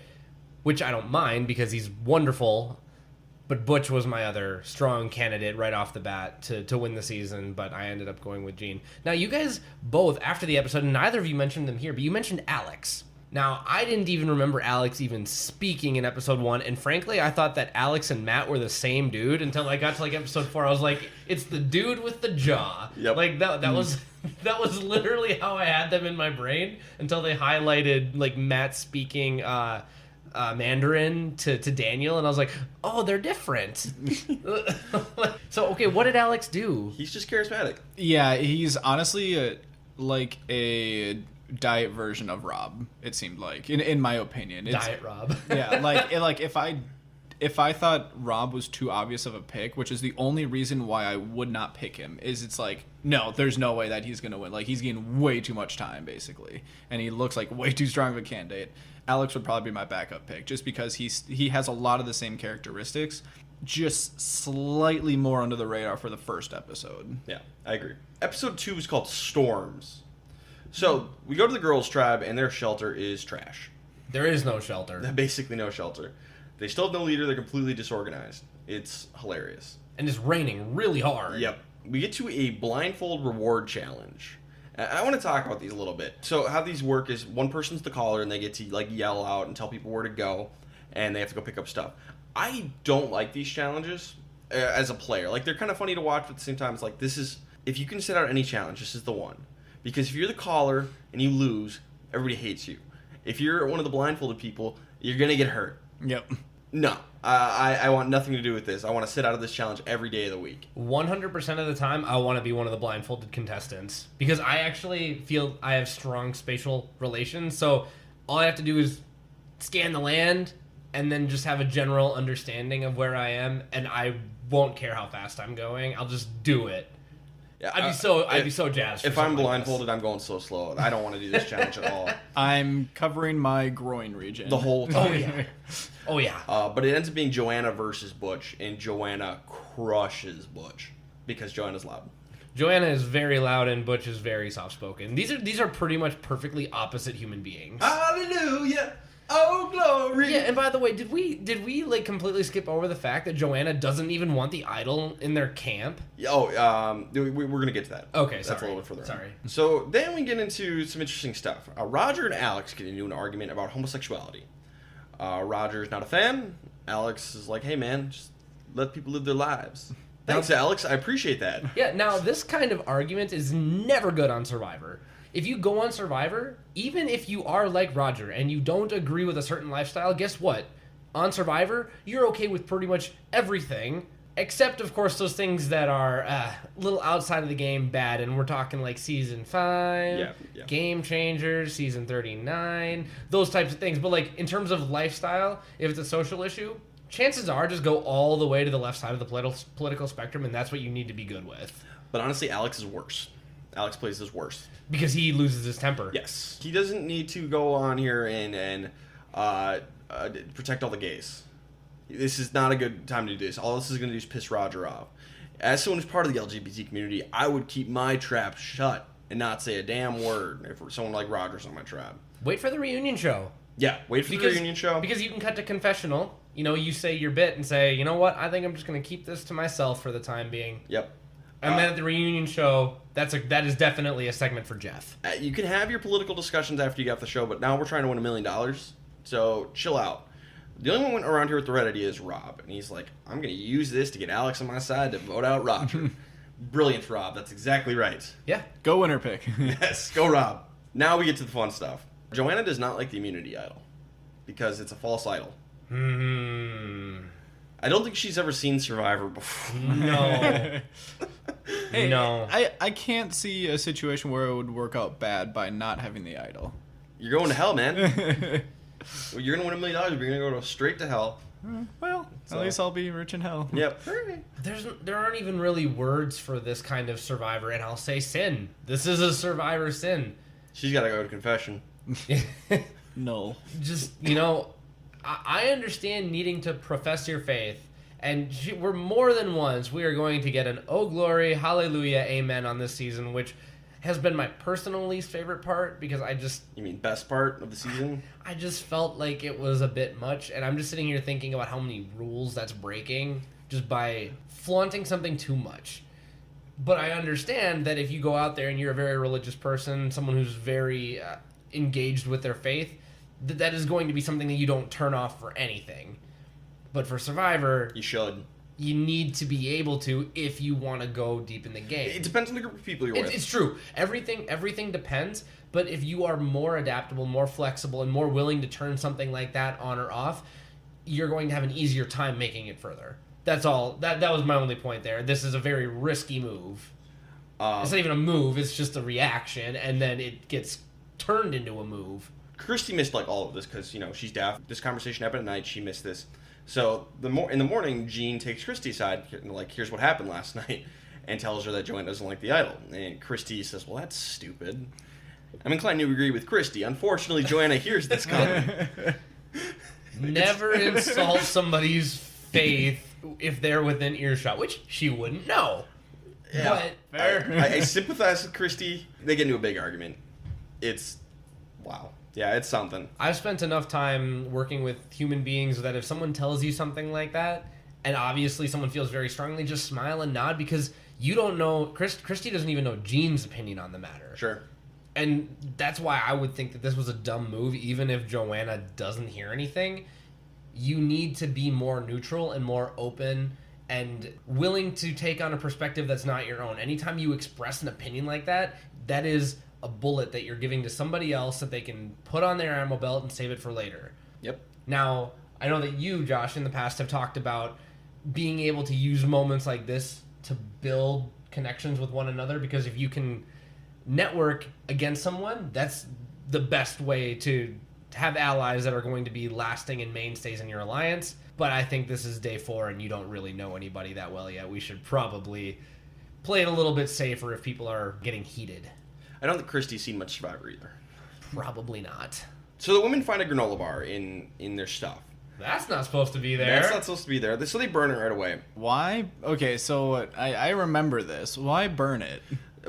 which I don't mind because he's wonderful. But Butch was my other strong candidate right off the bat to win the season, but I ended up going with Gene. Now, you guys both, after the episode, and neither of you mentioned them here, but you mentioned Alex. Now, I didn't even remember Alex even speaking in episode 1, and frankly, I thought that Alex and Matt were the same dude until I got to episode 4. I was like, it's the dude with the jaw. Yep. That was literally how I had them in my brain until they highlighted Matt speaking Mandarin to Daniel, and I was like, oh, they're different. So, okay, what did Alex do? He's just charismatic. Yeah, he's honestly a diet version of Rob, it seemed like, in my opinion. Diet Rob. Yeah, if I thought Rob was too obvious of a pick, which is the only reason why I would not pick him, is it's no, there's no way that he's going to win. He's getting way too much time, basically. And he looks like way too strong of a candidate. Alex would probably be my backup pick, just because he has a lot of the same characteristics, just slightly more under the radar for the first episode. Yeah, I agree. Episode 2 is called Storms. So, we go to the girls' tribe, and their shelter is trash. There is no shelter. Basically no shelter. They still have no leader. They're completely disorganized. It's hilarious. And it's raining really hard. Yep. We get to a blindfold reward challenge. I want to talk about these a little bit. So how these work is one person's the caller, and they get to yell out and tell people where to go, and they have to go pick up stuff. I don't like these challenges as a player. They're kind of funny to watch, but at the same time, it's if you can set out any challenge, this is the one. Because if you're the caller and you lose, everybody hates you. If you're one of the blindfolded people, you're going to get hurt. Yep. No. I want nothing to do with this. I want to sit out of this challenge every day of the week. 100% of the time, I want to be one of the blindfolded contestants. Because I actually feel I have strong spatial relations. So all I have to do is scan the land and then just have a general understanding of where I am. And I won't care how fast I'm going. I'll just do it. Yeah, I'd be so jazzed. If I'm blindfolded, I'm going so slow. I don't want to do this challenge at all. I'm covering my groin region the whole time. Oh yeah. But it ends up being Joanna versus Butch, and Joanna crushes Butch because Joanna's loud. Joanna is very loud, and Butch is very soft spoken. These are pretty much perfectly opposite human beings. Hallelujah. Oh, glory! Yeah, and by the way, did we completely skip over the fact that Joanna doesn't even want the idol in their camp? We're gonna get to that. Okay, that's sorry. a little bit further. Sorry. So then we get into some interesting stuff. Roger and Alex get into an argument about homosexuality. Roger's not a fan. Alex is like, "Hey, man, just let people live their lives." Thanks, Alex. I appreciate that. Yeah. Now, this kind of argument is never good on Survivor. If you go on Survivor, even if you are like Roger and you don't agree with a certain lifestyle, guess what? On Survivor, you're okay with pretty much everything Except, of course, those things that are a little outside of the game bad, and we're talking like Season 5, Game Changers, Season 39, those types of things. But, like, in terms of lifestyle, if it's a social issue, chances are just go all the way to the left side of the political spectrum, and that's what you need to be good with. But honestly, Alex is worse. Alex plays his worst. Because he loses his temper. Yes. He doesn't need to go on here and protect all the gays. This is not a good time to do this. All this is going to do is piss Roger off. As someone who's part of the LGBT community, I would keep my trap shut and not say a damn word if someone like Roger's on my trap. Wait for the reunion show. Yeah, wait for the reunion show. Because you can cut to confessional. You know, you say your bit and say, you know what, I think I'm just going to keep this to myself for the time being. Yep. And then at the reunion show, that is definitely a segment for Jeff. You can have your political discussions after you get off the show, but now we're trying to win $1 million. So chill out. The only one around here with the red idea is Rob. And he's like, I'm going to use this to get Alex on my side to vote out Roger. Brilliant, Rob. That's exactly right. Yeah. Go winner pick. Yes, go Rob. Now we get to the fun stuff. Joanna does not like the immunity idol because it's a false idol. I don't think she's ever seen Survivor before. No. Hey, no. I can't see a situation where it would work out bad by not having the idol. You're going to hell, man. Well, you're going to win $1 million. You're going to go straight to hell. Well, at least I'll be rich in hell. Yep. There aren't even really words for this kind of Survivor, and I'll say sin. This is a Survivor sin. She's got to go to confession. No. Just, I understand needing to profess your faith, and we're more than once, we are going to get an oh glory, hallelujah, amen on this season, which has been my personal least favorite part, because You mean best part of the season? I just felt like it was a bit much, and I'm just sitting here thinking about how many rules that's breaking just by flaunting something too much. But I understand that if you go out there and you're a very religious person, someone who's very engaged with their faith, that is going to be something that you don't turn off for anything. But for Survivor, You should. you need to be able to if you want to go deep in the game. It depends on the group of people you're with. It's true. Everything depends. But if you are more adaptable, more flexible, and more willing to turn something like that on or off, you're going to have an easier time making it further. That's all. That was my only point there. This is a very risky move. It's not even a move. It's just a reaction, and then it gets turned into a move. Christy missed all of this because she's deaf. This conversation happened at night. She missed this. So in the morning, Jean takes Christy aside, here's what happened last night, and tells her that Joanna doesn't like the idol. And Christy says, well, that's stupid. I'm inclined to agree with Christy. Unfortunately, Joanna hears this coming. Never insult somebody's faith if they're within earshot, which she wouldn't know. Yeah, but fair. I sympathize with Christy. They get into a big argument. It's wow. Yeah, it's something. I've spent enough time working with human beings that if someone tells you something like that, and obviously someone feels very strongly, just smile and nod, because you don't know. Christy doesn't even know Jean's opinion on the matter. Sure. And that's why I would think that this was a dumb move, even if Joanna doesn't hear anything. You need to be more neutral and more open and willing to take on a perspective that's not your own. Anytime you express an opinion like that, that is a bullet that you're giving to somebody else that they can put on their ammo belt and save it for later. Yep. Now, I know that you, Josh, in the past have talked about being able to use moments like this to build connections with one another, because if you can network against someone, that's the best way to have allies that are going to be lasting and mainstays in your alliance. But I think this is day 4 and you don't really know anybody that well yet. We should probably play it a little bit safer if people are getting heated. I don't think Christy's seen much Survivor either. Probably not. So the women find a granola bar in their stuff. That's not supposed to be there. That's not supposed to be there. So they burn it right away. Why? Okay, so I remember this. Why burn it?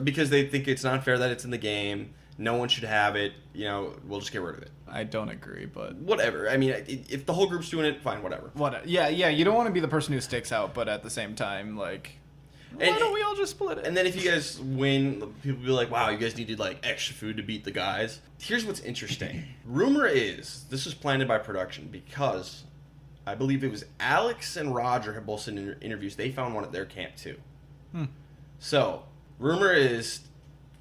Because they think it's not fair that it's in the game. No one should have it. We'll just get rid of it. I don't agree, but whatever. I mean, if the whole group's doing it, fine, whatever. Yeah. You don't want to be the person who sticks out, but at the same time, why don't we all just split it? And then if you guys win, people will be like, wow, you guys needed extra food to beat the guys. Here's what's interesting. Rumor is this was planned by production because I believe it was Alex and Roger had both said in interviews they found one at their camp too. So rumor is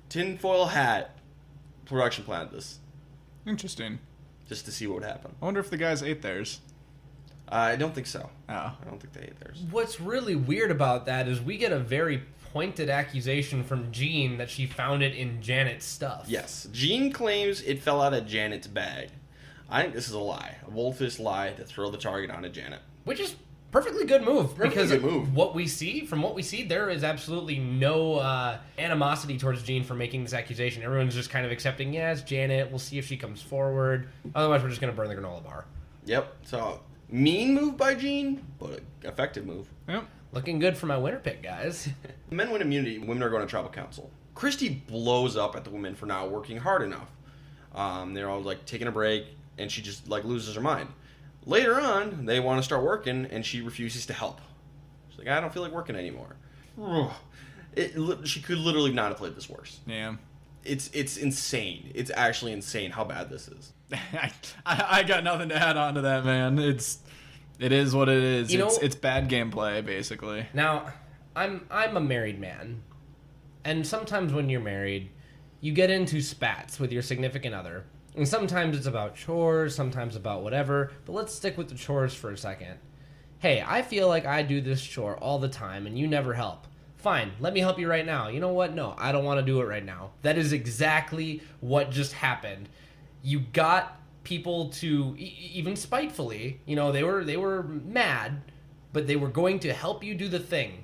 tinfoil hat production planned this Interesting. just to see what would happen. I wonder if the guys ate theirs. I don't think so. Oh. I don't think they ate theirs. What's really weird about that is we get a very pointed accusation from Jean that she found it in Janet's stuff. Yes. Jean claims it fell out of Janet's bag. I think this is a lie. A wolfish lie to throw the target onto Janet. Which is perfectly good move. Because good move. from what we see, there is absolutely no animosity towards Jean for making this accusation. Everyone's just kind of accepting, yeah, it's Janet. We'll see if she comes forward. Otherwise, we're just going to burn the granola bar. Yep. So, mean move by Jean, but effective move. Yep. Looking good for my winner pick, guys. Men win immunity. Women are going to tribal council. Christy blows up at the women for not working hard enough. They're all like taking a break, and she just like loses her mind. Later on, they want to start working, and she refuses to help. She's like, I don't feel like working anymore. She could literally not have played this worse. Yeah. It's insane. It's actually insane how bad this is. I got nothing to add on to that, man. It is what it is. It's bad gameplay, basically. Now, I'm a married man, and sometimes when you're married, you get into spats with your significant other. And sometimes it's about chores, sometimes about whatever, but let's stick with the chores for a second. Hey, I feel like I do this chore all the time and you never help. Fine, let me help you right now. You know what? No, I don't want to do it right now. That is exactly what just happened. You got people to, even spitefully, they were mad, but they were going to help you do the thing.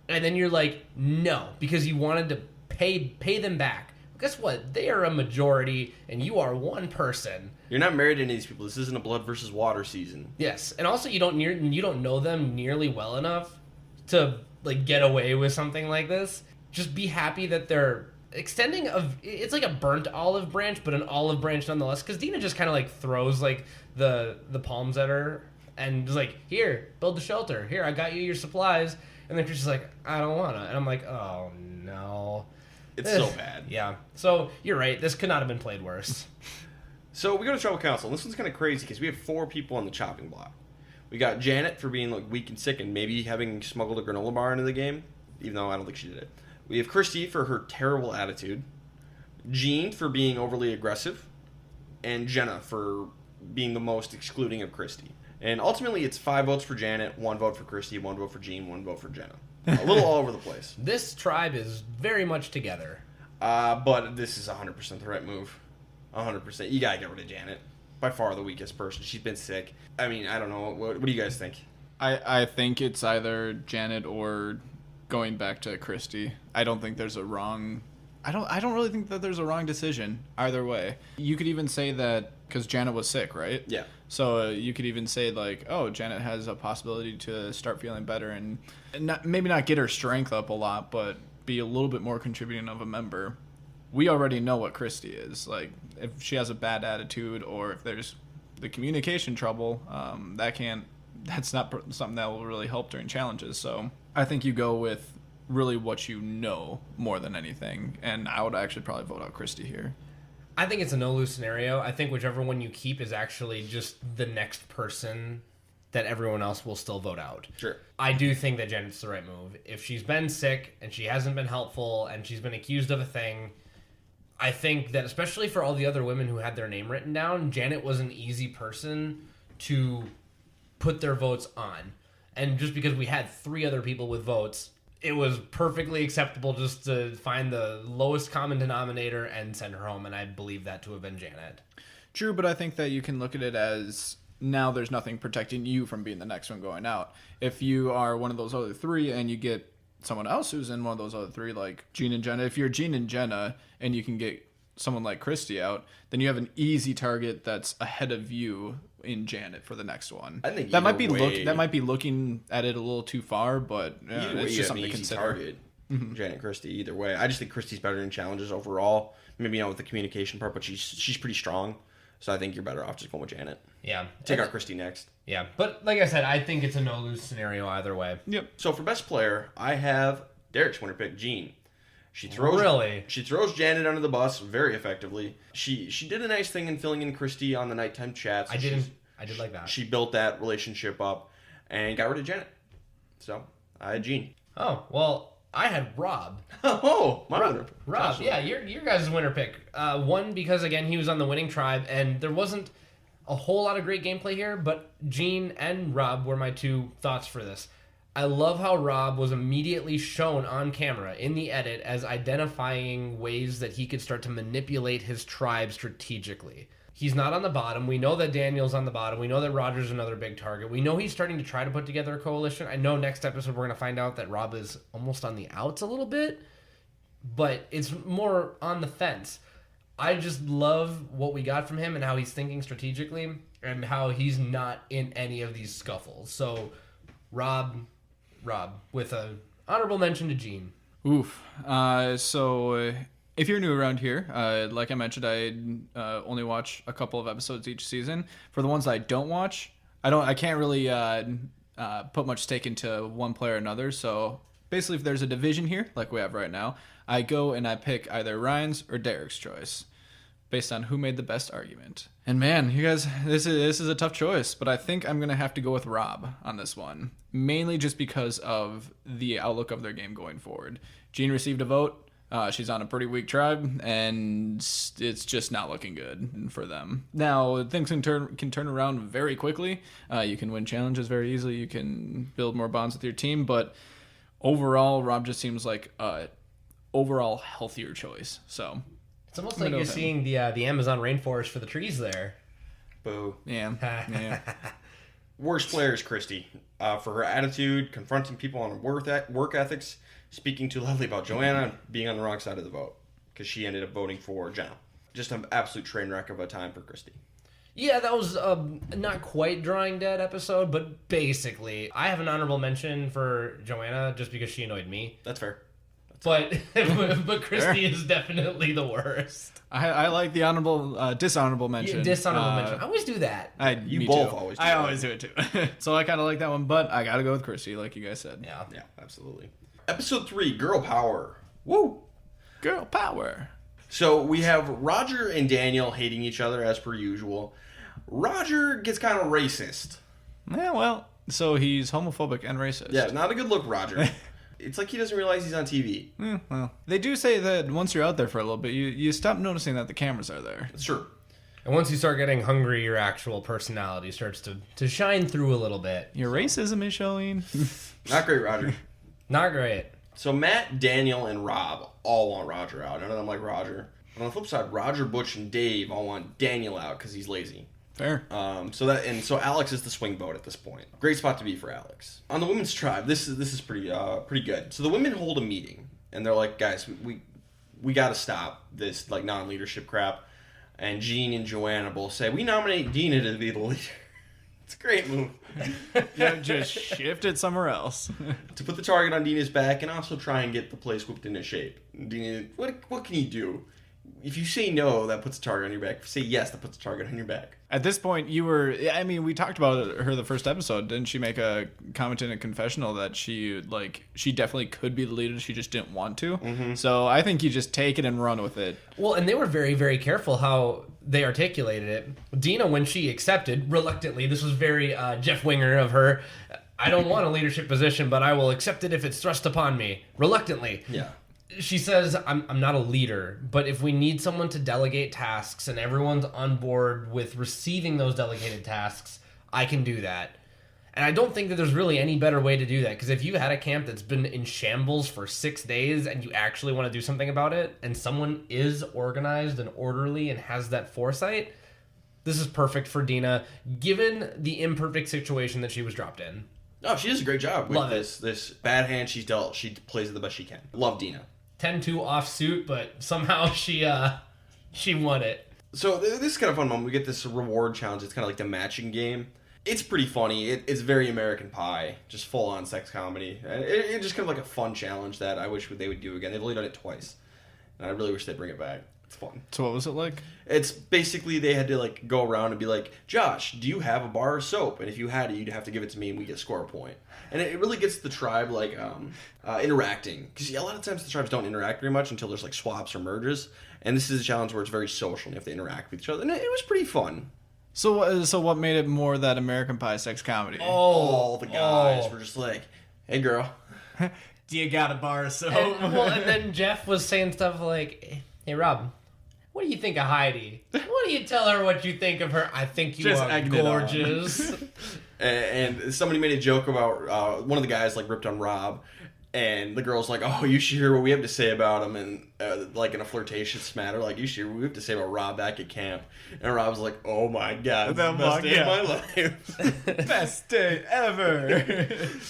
And then you're like, no, because you wanted to pay them back. Guess what? They are a majority, and you are one person. You're not married to any of these people. This isn't a blood versus water season. Yes, and also you don't know them nearly well enough to like get away with something like this. Just be happy that they're extending it's like a burnt olive branch, but an olive branch nonetheless. Because Dina just kind of like throws like the palms at her and is like, "Here, build the shelter. Here, I got you your supplies." And then she's just like, "I don't wanna," and I'm like, "Oh no." It's so bad. Yeah. So, you're right. This could not have been played worse. So, we go to tribal council. And this one's kind of crazy because we have 4 people on the chopping block. We got Janet for being like weak and sick and maybe having smuggled a granola bar into the game, even though I don't think she did it. We have Christy for her terrible attitude. Jean for being overly aggressive. And Jenna for being the most excluding of Christy. And ultimately, it's 5 votes for Janet, 1 vote for Christy, 1 vote for Jean, 1 vote for Jenna. A little all over the place. This tribe is very much together. But this is 100% the right move. 100%. You gotta get rid of Janet. By far the weakest person. She's been sick. I mean, I don't know. What do you guys think? I think it's either Janet or going back to Christy. I don't think there's a wrong... I don't really think that there's a wrong decision either way. You could even say that because Janet was sick, right? Yeah. So you could even say like, oh, Janet has a possibility to start feeling better and maybe not get her strength up a lot, but be a little bit more contributing of a member. We already know what Christy is. Like, if she has a bad attitude or if there's the communication trouble, that's not something that will really help during challenges. So I think you go with really what you know more than anything, and I would actually probably vote out Christy here. I think it's a no-lose scenario. I think whichever one you keep is actually just the next person that everyone else will still vote out. Sure. I do think that Janet's the right move. If she's been sick and she hasn't been helpful and she's been accused of a thing, I think that especially for all the other women who had their name written down, Janet was an easy person to put their votes on. And just because we had 3 other people with votes, it was perfectly acceptable just to find the lowest common denominator and send her home, and I believe that to have been Janet. True, but I think that you can look at it as now there's nothing protecting you from being the next one going out. If you are one of those other 3 and you get someone else who's in one of those other 3, like Jean and Jenna, if you're Jean and Jenna and you can get someone like Christy out, then you have an easy target that's ahead of you in Janet for the next one. I think that might be looking at it a little too far, but it's just something to consider. Target. Janet Christy either way. I just think Christy's better in challenges overall. Maybe not with the communication part, but she's pretty strong. So I think you're better off just going with Janet. Yeah. Take out Christy next. Yeah, but like I said, I think it's a no-lose scenario either way. Yep. So for best player, I have Derek's winner pick, Jean. She throws Janet under the bus very effectively. She did a nice thing in filling in Christy on the nighttime chats. I did like that. She built that relationship up and got rid of Janet. So I had Jean. Oh, well, I had Rob. Oh, my winner. Rob, yeah, your guys' winner pick. One, because, again, he was on the winning tribe, and there wasn't a whole lot of great gameplay here, but Gene and Rob were my two thoughts for this. I love how Rob was immediately shown on camera in the edit as identifying ways that he could start to manipulate his tribe strategically. He's not on the bottom. We know that Daniel's on the bottom. We know that Roger's another big target. We know he's starting to try to put together a coalition. I know next episode we're going to find out that Rob is almost on the outs a little bit, but it's more on the fence. I just love what we got from him and how he's thinking strategically and how he's not in any of these scuffles. So, Rob, with an honorable mention to Gene. Oof. So if you're new around here, like I mentioned, I only watch a couple of episodes each season. For the ones I don't watch, I can't really put much stake into one player or another. So basically, if there's a division here, like we have right now, I go and I pick either Ryan's or Derek's choice, based on who made the best argument. And man, you guys, this is a tough choice, but I think I'm going to have to go with Rob on this one. Mainly just because of the outlook of their game going forward. Jean received a vote. She's on a pretty weak tribe, and it's just not looking good for them. Now, things can turn around very quickly. You can win challenges very easily. You can build more bonds with your team, but overall, Rob just seems like a overall healthier choice. So it's almost like you're seeing the Amazon rainforest for the trees there. Boo. Yeah. Worst player is Christy. For her attitude, confronting people on work ethics, speaking too loudly about Joanna, being on the wrong side of the vote. Because she ended up voting for Jenna. Just an absolute train wreck of a time for Christy. Yeah, that was not quite Drawing Dead episode, but basically. I have an honorable mention for Joanna just because she annoyed me. That's fair. But Christy is definitely the worst. I like the dishonorable mention. Yeah, dishonorable mention. I always do that. You both always do I that. always do it too. So I kind of like that one, but I got to go with Christy, like you guys said. Yeah, absolutely. Episode 3, Girl Power. Woo! Girl power. So we have Roger and Daniel hating each other as per usual. Roger gets kind of racist. Yeah, well, so he's homophobic and racist. Yeah, not a good look, Roger. It's like he doesn't realize he's on TV. Well, they do say that once you're out there for a little bit, you stop noticing that the cameras are there. That's true. And once you start getting hungry, your actual personality starts to shine through a little bit. Your racism is showing. Not great, Roger. Not great. So Matt, Daniel, and Rob all want Roger out. None of them like Roger. But on the flip side, Roger, Butch, and Dave all want Daniel out because he's lazy. Fair. So Alex is the swing vote at this point. Great spot to be for Alex. On the women's tribe, this is pretty good. So the women hold a meeting and they're like, guys, we got to stop this like non-leadership crap. And Jean and Joanna both say, we nominate Dina to be the leader. It's a great move. Yeah, just shift it somewhere else. To put the target on Dina's back and also try and get the place whipped into shape. Dina, what can you do? If you say no, that puts a target on your back. If you say yes, that puts a target on your back. At this point, we talked about her the first episode. Didn't she make a comment in a confessional that she definitely could be the leader, she just didn't want to? Mm-hmm. So I think you just take it and run with it. Well, and they were very, very careful how they articulated it. Dina, when she accepted, reluctantly, this was very Jeff Winger of her, I don't want a leadership position, but I will accept it if it's thrust upon me. Reluctantly. Yeah. She says, I'm not a leader, but if we need someone to delegate tasks and everyone's on board with receiving those delegated tasks, I can do that. And I don't think that there's really any better way to do that, because if you've had a camp that's been in shambles for 6 days and you actually want to do something about it, and someone is organized and orderly and has that foresight, this is perfect for Dina, given the imperfect situation that she was dropped in. Oh, she does a great job with Love this bad hand she's dealt. She plays it the best she can. Love Dina. 10-2 off suit, but somehow she won it. So this is kind of fun moment. We get this reward challenge. It's kind of like the matching game. It's pretty funny. It's very American Pie, just full on sex comedy. It's just kind of like a fun challenge that I wish they would do again. They've only done it twice, and I really wish they'd bring it back. It's fun. So what was it like? It's basically they had to like go around and be like, Josh, do you have a bar of soap? And if you had it, you'd have to give it to me and we get score a point. And it really gets the tribe like interacting. Because a lot of times the tribes don't interact very much until there's like swaps or merges. And this is a challenge where it's very social and you have to interact with each other. And it was pretty fun. So what made it more that American Pie sex comedy? All the guys were just like, hey girl. Do you got a bar of soap? And then Jeff was saying stuff like, hey Rob, what do you think of Heidi? What do you tell her what you think of her? I think you Just are egging it on. gorgeous. And somebody made a joke about one of the guys like ripped on Rob, and the girl's like, "Oh, you should hear what we have to say about him," and like in a flirtatious manner, like, "You should hear what we have to say about Rob back at camp." And Rob's like, "Oh my god, it's the best day of my life, Best day ever.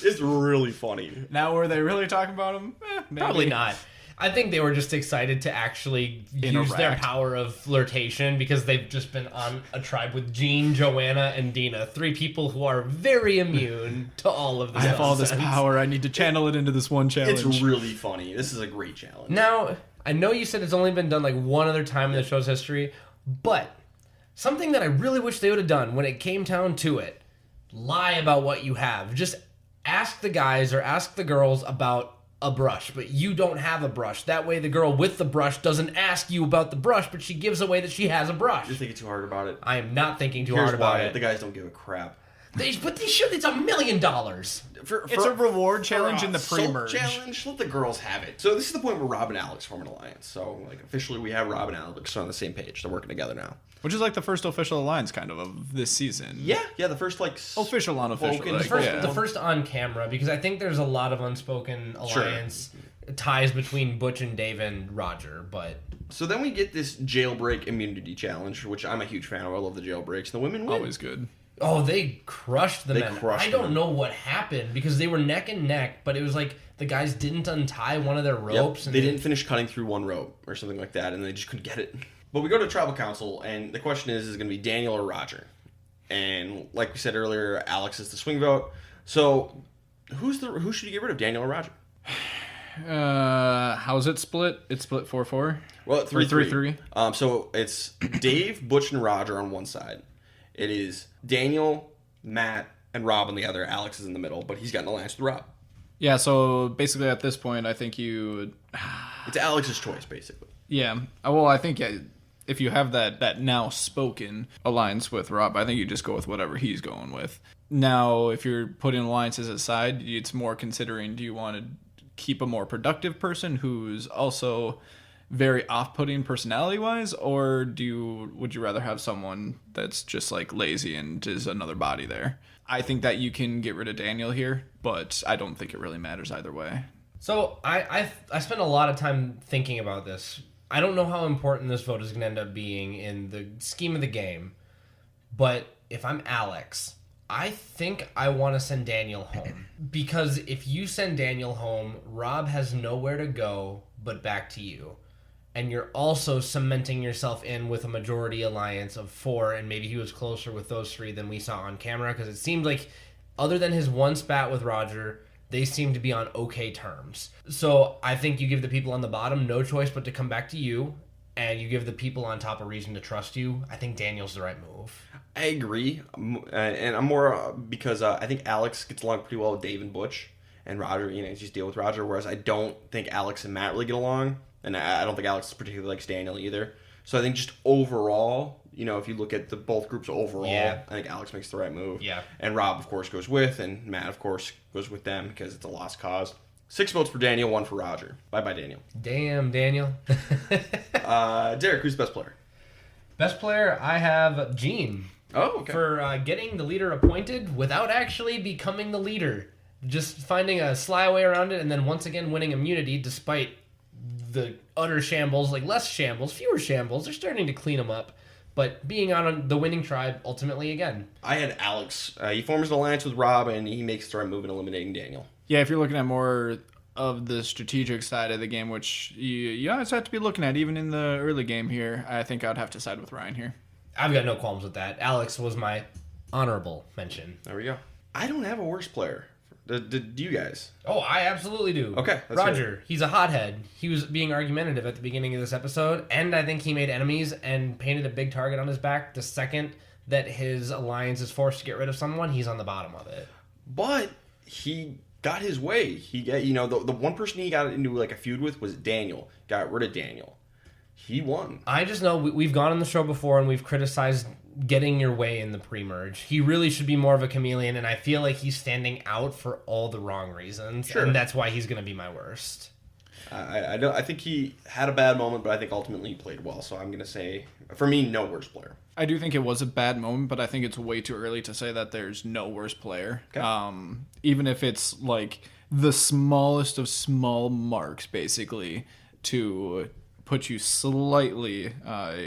It's really funny. Now, were they really talking about him? Maybe. Probably not. I think they were just excited to actually use their Interact. power of flirtation because they've just been on a tribe with Jean, Joanna, and Dina. 3 people who are very immune to all of this. I have all this nonsense. power. I need to channel it into this one challenge. It's really funny. This is a great challenge. Now, I know you said it's only been done like one other time in the show's history, but something that I really wish they would have done when it came down to it, lie about what you have. Just ask the guys or ask the girls about a brush, but you don't have a brush. That way the girl with the brush doesn't ask you about the brush, but she gives away that she has a brush. You're thinking too hard about it. I am not thinking too Here's hard about why. it. The guys don't give a crap. But they should. It's $1 million. It's a reward challenge in the Soap pre-merge. challenge. Let the girls have it. So this is the point where Rob and Alex form an alliance. So like officially, we have Rob and Alex on the same page. They're working together now. Which is like the first official alliance kind of this season. Yeah. The first like Official, unofficial. spoken- like, First, yeah. The first on camera, because I think there's a lot of unspoken Sure. alliance ties between Butch and Dave and Roger, but So then we get this jailbreak immunity challenge, which I'm a huge fan of. I love the jailbreaks. The women win. Always good. oh, they crushed the They men. crushed I don't them. know what happened because they were neck and neck, but it was like the guys didn't untie one of their Yep. ropes. And They didn't finish cutting through one rope or something like that, and they just couldn't get it. But we go to tribal council, and the question is it going to be Daniel or Roger? And like we said earlier, Alex is the swing vote. So who should you get rid of, Daniel or Roger? How's it split? It's split 4-4. Well, 3-3. 3-3. So it's Dave, Butch, and Roger on one side. It is Daniel, Matt, and Rob on the other. Alex is in the middle, but he's got an alliance with Rob. Yeah, so basically at this point, I think you... It's Alex's choice, basically. Yeah. Well, I think if you have that now spoken alliance with Rob, I think you just go with whatever he's going with. Now, if you're putting alliances aside, it's more considering, do you want to keep a more productive person who's also very off-putting personality-wise, or would you rather have someone that's just like lazy and is another body there? I think that you can get rid of Daniel here, but I don't think it really matters either way. So I spent a lot of time thinking about this. I don't know how important this vote is going to end up being in the scheme of the game, but if I'm Alex, I think I want to send Daniel home. Because if you send Daniel home, Rob has nowhere to go but back to you. And you're also cementing yourself in with a majority alliance of 4, and maybe he was closer with those 3 than we saw on camera, because it seemed like, other than his one spat with Roger, they seem to be on okay terms. So I think you give the people on the bottom no choice but to come back to you, and you give the people on top a reason to trust you. I think Daniel's the right move. I agree, and I'm more because I think Alex gets along pretty well with Dave and Butch, and Roger, just deal with Roger, whereas I don't think Alex and Matt really get along, and I don't think Alex particularly likes Daniel either. So I think just overall, if you look at both groups overall, Yeah. I think Alex makes the right move. Yeah. And Rob, of course, goes with, and Matt, of course, goes with them because it's a lost cause. 6 votes for Daniel, 1 for Roger. Bye-bye, Daniel. Damn, Daniel. Derek, who's the best player? Best player, I have Gene. Oh, okay. For getting the leader appointed without actually becoming the leader. Just finding a sly way around it, and then once again winning immunity despite the utter shambles, like less shambles, fewer shambles. They're starting to clean them up. But being on the winning tribe ultimately again. I had Alex. He forms an alliance with Rob, and he makes the right move in eliminating Daniel. Yeah, if you're looking at more of the strategic side of the game, which you always have to be looking at, even in the early game here, I think I'd have to side with Ryan here. I've got no qualms with that. Alex was my honorable mention. There we go. I don't have a worse player. Do you guys? Oh, I absolutely do. Okay, let's Roger, he's a hothead. He was being argumentative at the beginning of this episode, and I think he made enemies and painted a big target on his back the second that his alliance is forced to get rid of someone. He's on the bottom of it. But he got his way. He got, the one person he got into like a feud with was Daniel. Got rid of Daniel. He won. I just know we've gone on the show before and we've criticized getting your way in the pre-merge. He really should be more of a chameleon, and I feel like he's standing out for all the wrong reasons, Sure. and that's why he's going to be my worst. I think he had a bad moment, but I think ultimately he played well. So I'm going to say, for me, no worst player. I do think it was a bad moment, but I think it's way too early to say that there's no worst player. Okay. Even if it's like the smallest of small marks, basically, to put you slightly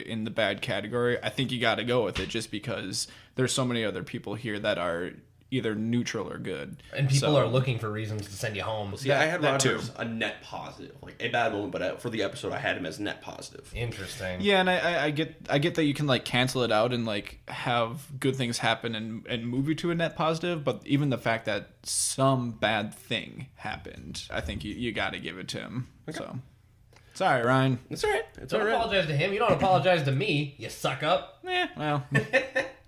in the bad category, I think you got to go with it just because there's so many other people here that are either neutral or good. And people are looking for reasons to send you home. See, I had Rodgers a net positive, like a bad moment, but for the episode, I had him as net positive. Interesting. Yeah, and I get that you can like cancel it out and like have good things happen and move you to a net positive, but even the fact that some bad thing happened, I think you got to give it to him. Okay. So, sorry, Ryan. It's all right. It's all Don't right. apologize to him. You don't apologize to me. You suck up. Well.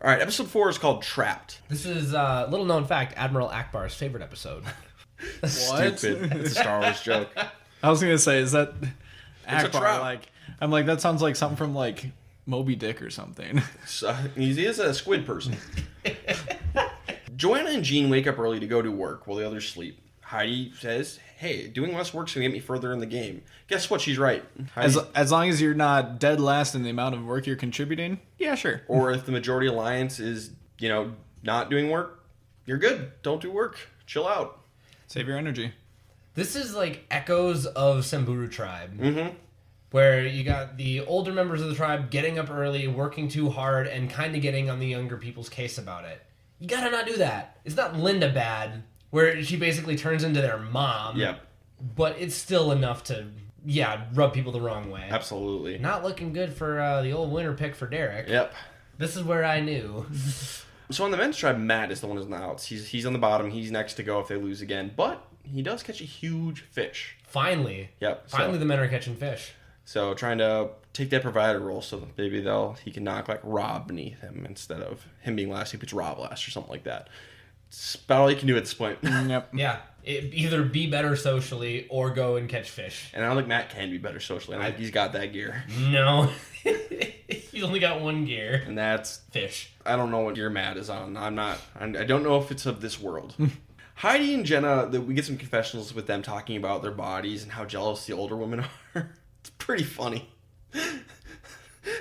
All right, episode 4 is called Trapped. This is little known fact, Admiral Akbar's favorite episode. Stupid. It's a Star Wars joke. I was gonna say, is that It's a Akbar? trap. Like, I'm like, that sounds like something from like Moby Dick or something. So, he is a squid person. Joanna and Jean wake up early to go to work while the others sleep. Heidi says, hey, doing less work's going to get me further in the game. Guess what? She's right. As long as you're not dead last in the amount of work you're contributing, yeah, sure. Or if the majority alliance is, not doing work, you're good. Don't do work. Chill out. Save your energy. This is like echoes of Samburu tribe. Mm-hmm. Where you got the older members of the tribe getting up early, working too hard, and kind of getting on the younger people's case about it. You gotta not do that. It's not Linda bad, where she basically turns into their mom. Yep. But it's still enough to, rub people the wrong way. Absolutely. Not looking good for the old winner pick for Derek. Yep. This is where I knew. So on the men's tribe, Matt is the one who's in the outs. He's on the bottom. He's next to go if they lose again. But he does catch a huge fish. Finally. Yep. Finally the men are catching fish. So trying to take that provider role so that maybe he can knock like Rob beneath him instead of him being last. He puts Rob last or something like that. It's about all you can do at this point. Yep. Yeah. Either be better socially or go and catch fish. And I don't think Matt can be better socially. I think he's got that gear. No. He's only got one gear. And that's... Fish. I don't know what gear Matt is on. I don't know if it's of this world. Heidi and Jenna, we get some confessionals with them talking about their bodies and how jealous the older women are. It's pretty funny.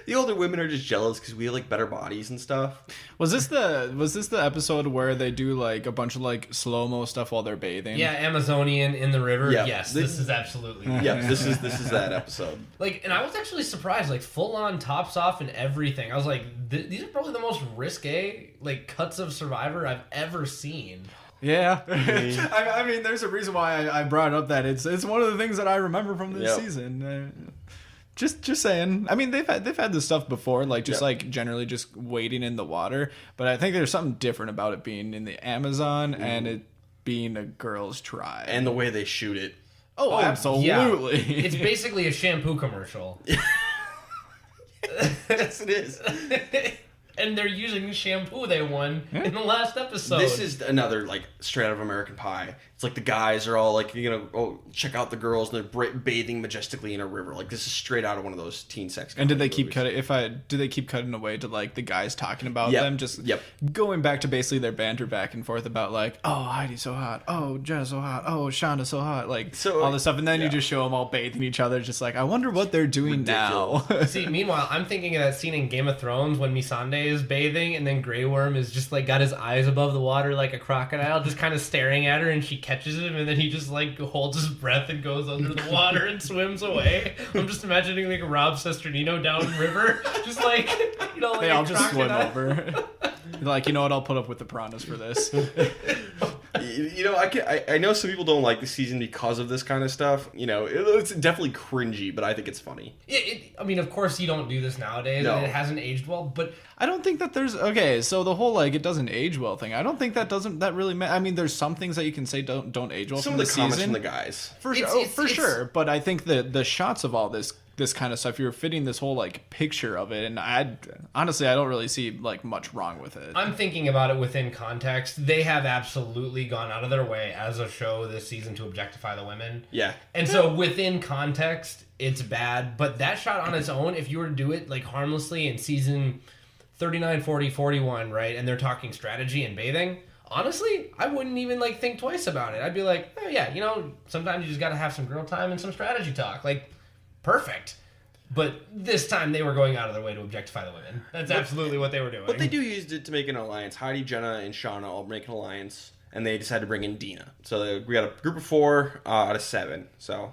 The older women are just jealous because we have like better bodies and stuff. Was this the episode where they do like a bunch of like slow-mo stuff while they're bathing? Yeah, Amazonian in the river. Yeah. Yes, this is absolutely. Yeah, this is that episode. Like, and I was actually surprised, like full on tops off and everything. I was like, these are probably the most risque like cuts of Survivor I've ever seen. Yeah. I mean, there's a reason why I brought up that it's one of the things that I remember from this season. Just saying. I mean, they've had this stuff before, like just like generally just wading in the water. But I think there's something different about it being in the Amazon and it being a girls' tribe And the way they shoot it. Oh, absolutely. Yeah. It's basically a shampoo commercial. Yes, it is. And they're using shampoo they won in the last episode. This is another like straight out of American Pie. It's like the guys are all like, check out the girls and they're bathing majestically in a river. Like this is straight out of one of those teen sex. And did they movies. keep cutting? Do they keep cutting away to like the guys talking about them? Just going back to basically their banter back and forth about like, oh, Heidi's so hot, oh, Jenna's so hot, oh, Shonda's so hot, like all this stuff, and then you just show them all bathing each other, just like I wonder what they're doing now. See, meanwhile, I'm thinking of that scene in Game of Thrones when Missandei is bathing, and then Grey Worm is just like got his eyes above the water like a crocodile, just kind of staring at her, and she catches him, and then he just like holds his breath and goes under the water and swims away. I'm just imagining like Rob Sesternino downriver, just like like they all just swim crocodile. over. Like, you know what? I'll put up with the piranhas for this. I know some people don't like the season because of this kind of stuff. It's definitely cringy, but I think it's funny. I mean, of course you don't do this nowadays, No. and it hasn't aged well, but I don't think that there's so the whole like it doesn't age well thing. I don't think that really I mean, there's some things that you can say don't age well Some from of the comments season. from the guys. For It's- sure. But I think the shots of all this kind of stuff, you're fitting this whole like picture of it, and I don't really see like much wrong with it. I'm thinking about it within context. They have absolutely gone out of their way as a show this season to objectify the women. Yeah. And so within context, it's bad. But that shot on its own, if you were to do it like harmlessly in season 39, 40, 41, right, and they're talking strategy and bathing, honestly, I wouldn't even like think twice about it. I'd be like, oh yeah, sometimes you just gotta have some girl time and some strategy talk. Like, perfect. But this time they were going out of their way to objectify the women. That's absolutely what they were doing. But they do use it to make an alliance. Heidi, Jenna, and Shauna all make an alliance, and they decided to bring in Dina. So we got a group of 4 out of 7. So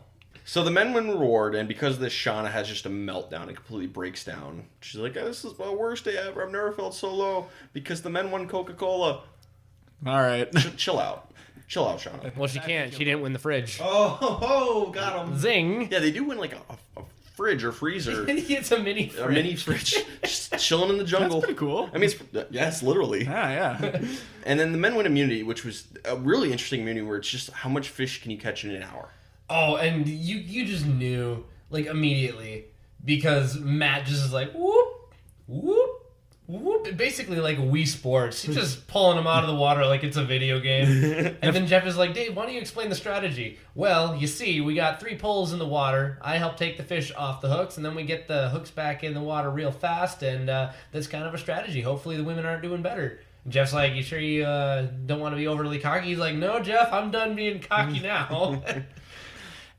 the men win reward, and because of this, Shauna has just a meltdown and completely breaks down. She's like, this is my worst day ever. I've never felt so low because the men won Coca-Cola. All right. Chill out. Chill out, Shauna. Well, she can't. She didn't win the fridge. Oh, got him. Zing. Yeah, they do win like a fridge or freezer. It's a mini fridge. A mini fridge. Just chilling in the jungle. That's pretty cool. I mean, it's literally. Yeah. And then the men win immunity, which was a really interesting immunity where it's just how much fish can you catch in an hour. Oh, and you just knew, like, immediately, because Matt just is like, whoop, whoop, whoop. Basically, like Wii Sports. He's just pulling them out of the water like it's a video game. And then Jeff is like, Dave, why don't you explain the strategy? Well, you see, we got 3 poles in the water. I help take the fish off the hooks, and then we get the hooks back in the water real fast, and that's kind of a strategy. Hopefully the women aren't doing better. And Jeff's like, you sure you don't want to be overly cocky? He's like, no, Jeff, I'm done being cocky now.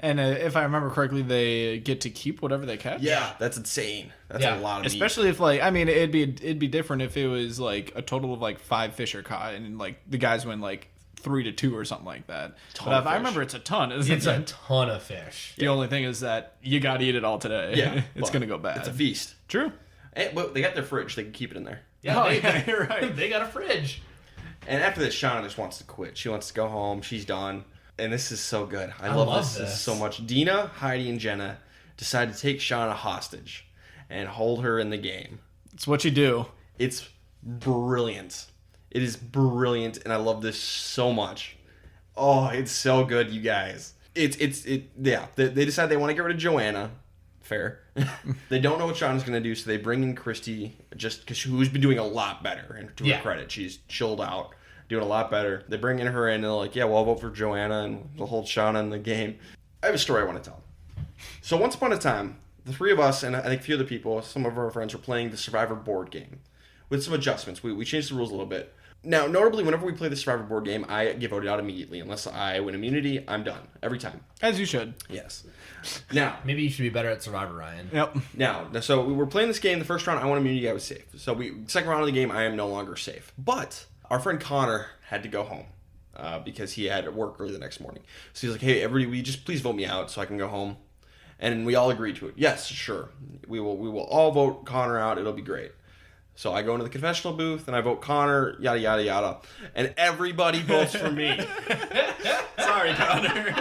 And if I remember correctly, they get to keep whatever they catch. Yeah, that's insane. That's a lot of meat. Especially if, like, I mean, it'd be different if it was like a total of like 5 fish are caught, and like the guys win like 3-2 or something like that. But if I remember, it's a ton. It's a ton of fish. The only thing is that you got to eat it all today. Yeah, it's gonna go bad. It's a feast. True. But they got their fridge. They can keep it in there. Yeah, you're right. They got a fridge. And after this, Shauna just wants to quit. She wants to go home. She's done. And this is so good. I love this so much. Dina, Heidi, and Jenna decide to take Shauna hostage and hold her in the game. It's what you do. It's brilliant. It is brilliant, and I love this so much. Oh, it's so good, you guys. They decide they want to get rid of Joanna. Fair. They don't know what Shauna's going to do, so they bring in Christy, just because who's been doing a lot better. And to her credit, she's chilled out. Doing a lot better. They bring in her in and they're like, yeah, well, I'll vote for Joanna and we'll hold Shauna in the game. I have a story I want to tell. So once upon a time, the 3 of us and I think a few other people, some of our friends, were playing the Survivor board game with some adjustments. We changed the rules a little bit. Now, notably, whenever we play the Survivor board game, I get voted out immediately. Unless I win immunity, I'm done. Every time. As you should. Yes. Now. Maybe you should be better at Survivor, Ryan. Yep. Now, so we were playing this game. The first round, I won immunity. I was safe. So second round of the game, I am no longer safe. But our friend Connor had to go home because he had work early the next morning. So he's like, hey, everybody, will you just please vote me out so I can go home? And we all agreed to it. Yes, sure. We will all vote Connor out. It'll be great. So I go into the confessional booth and I vote Connor, yada, yada, yada. And everybody votes for me. Sorry, Connor.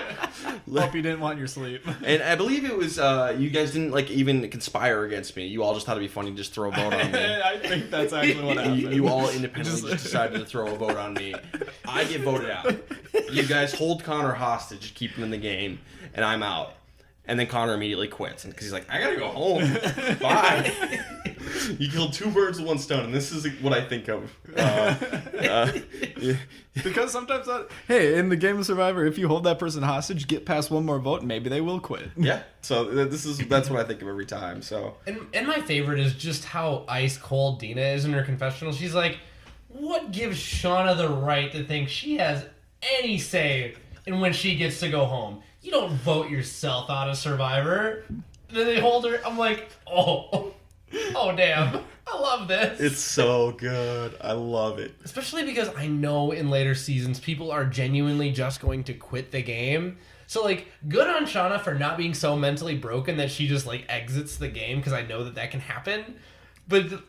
Hope you didn't want your sleep. And I believe it was, you guys didn't like even conspire against me. You all just thought it'd be funny to just throw a vote on me. I think that's actually what happened. You all independently just decided to throw a vote on me. I get voted out. You guys hold Connor hostage, keep him in the game, and I'm out. And then Connor immediately quits because he's like, I gotta go home. Bye. You killed 2 birds with 1 stone, and this is what I think of. Because sometimes hey, in the game of Survivor, if you hold that person hostage, get past 1 more vote, maybe they will quit. Yeah. So that's what I think of every time. So. And my favorite is just how ice cold Dina is in her confessional. She's like, what gives Shauna the right to think she has any say in when she gets to go home? You don't vote yourself out of Survivor. And then they hold her. I'm like, oh damn. I love this. It's so good. I love it. Especially because I know in later seasons people are genuinely just going to quit the game. So, like, good on Shauna for not being so mentally broken that she just, like, exits the game, because I know that can happen. But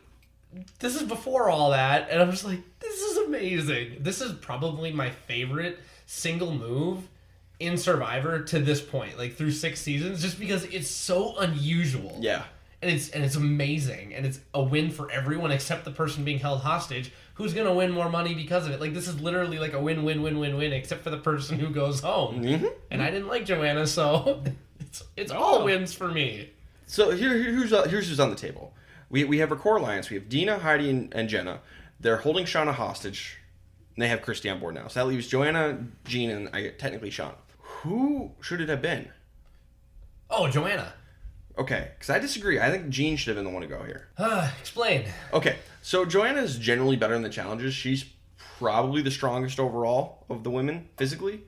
this is before all that, and I'm just like, this is amazing. This is probably my favorite single move in Survivor to this point, like, through 6 seasons, just because it's so unusual. Yeah. And it's amazing, and it's a win for everyone except the person being held hostage, who's gonna win more money because of it. Like, this is literally like a win-win-win-win-win, except for the person who goes home. Mm-hmm. And I didn't like Joanna, so it's all wins for me. So here's who's on the table. We have our core alliance. We have Dina, Heidi, and Jenna. They're holding Shauna hostage, and they have Christy on board now. So that leaves Joanna, Jean, and technically Shauna. Who should it have been? Oh, Joanna. Okay, because I disagree. I think Jean should have been the one to go here. Explain. Okay, so Joanna is generally better in the challenges. She's probably the strongest overall of the women physically.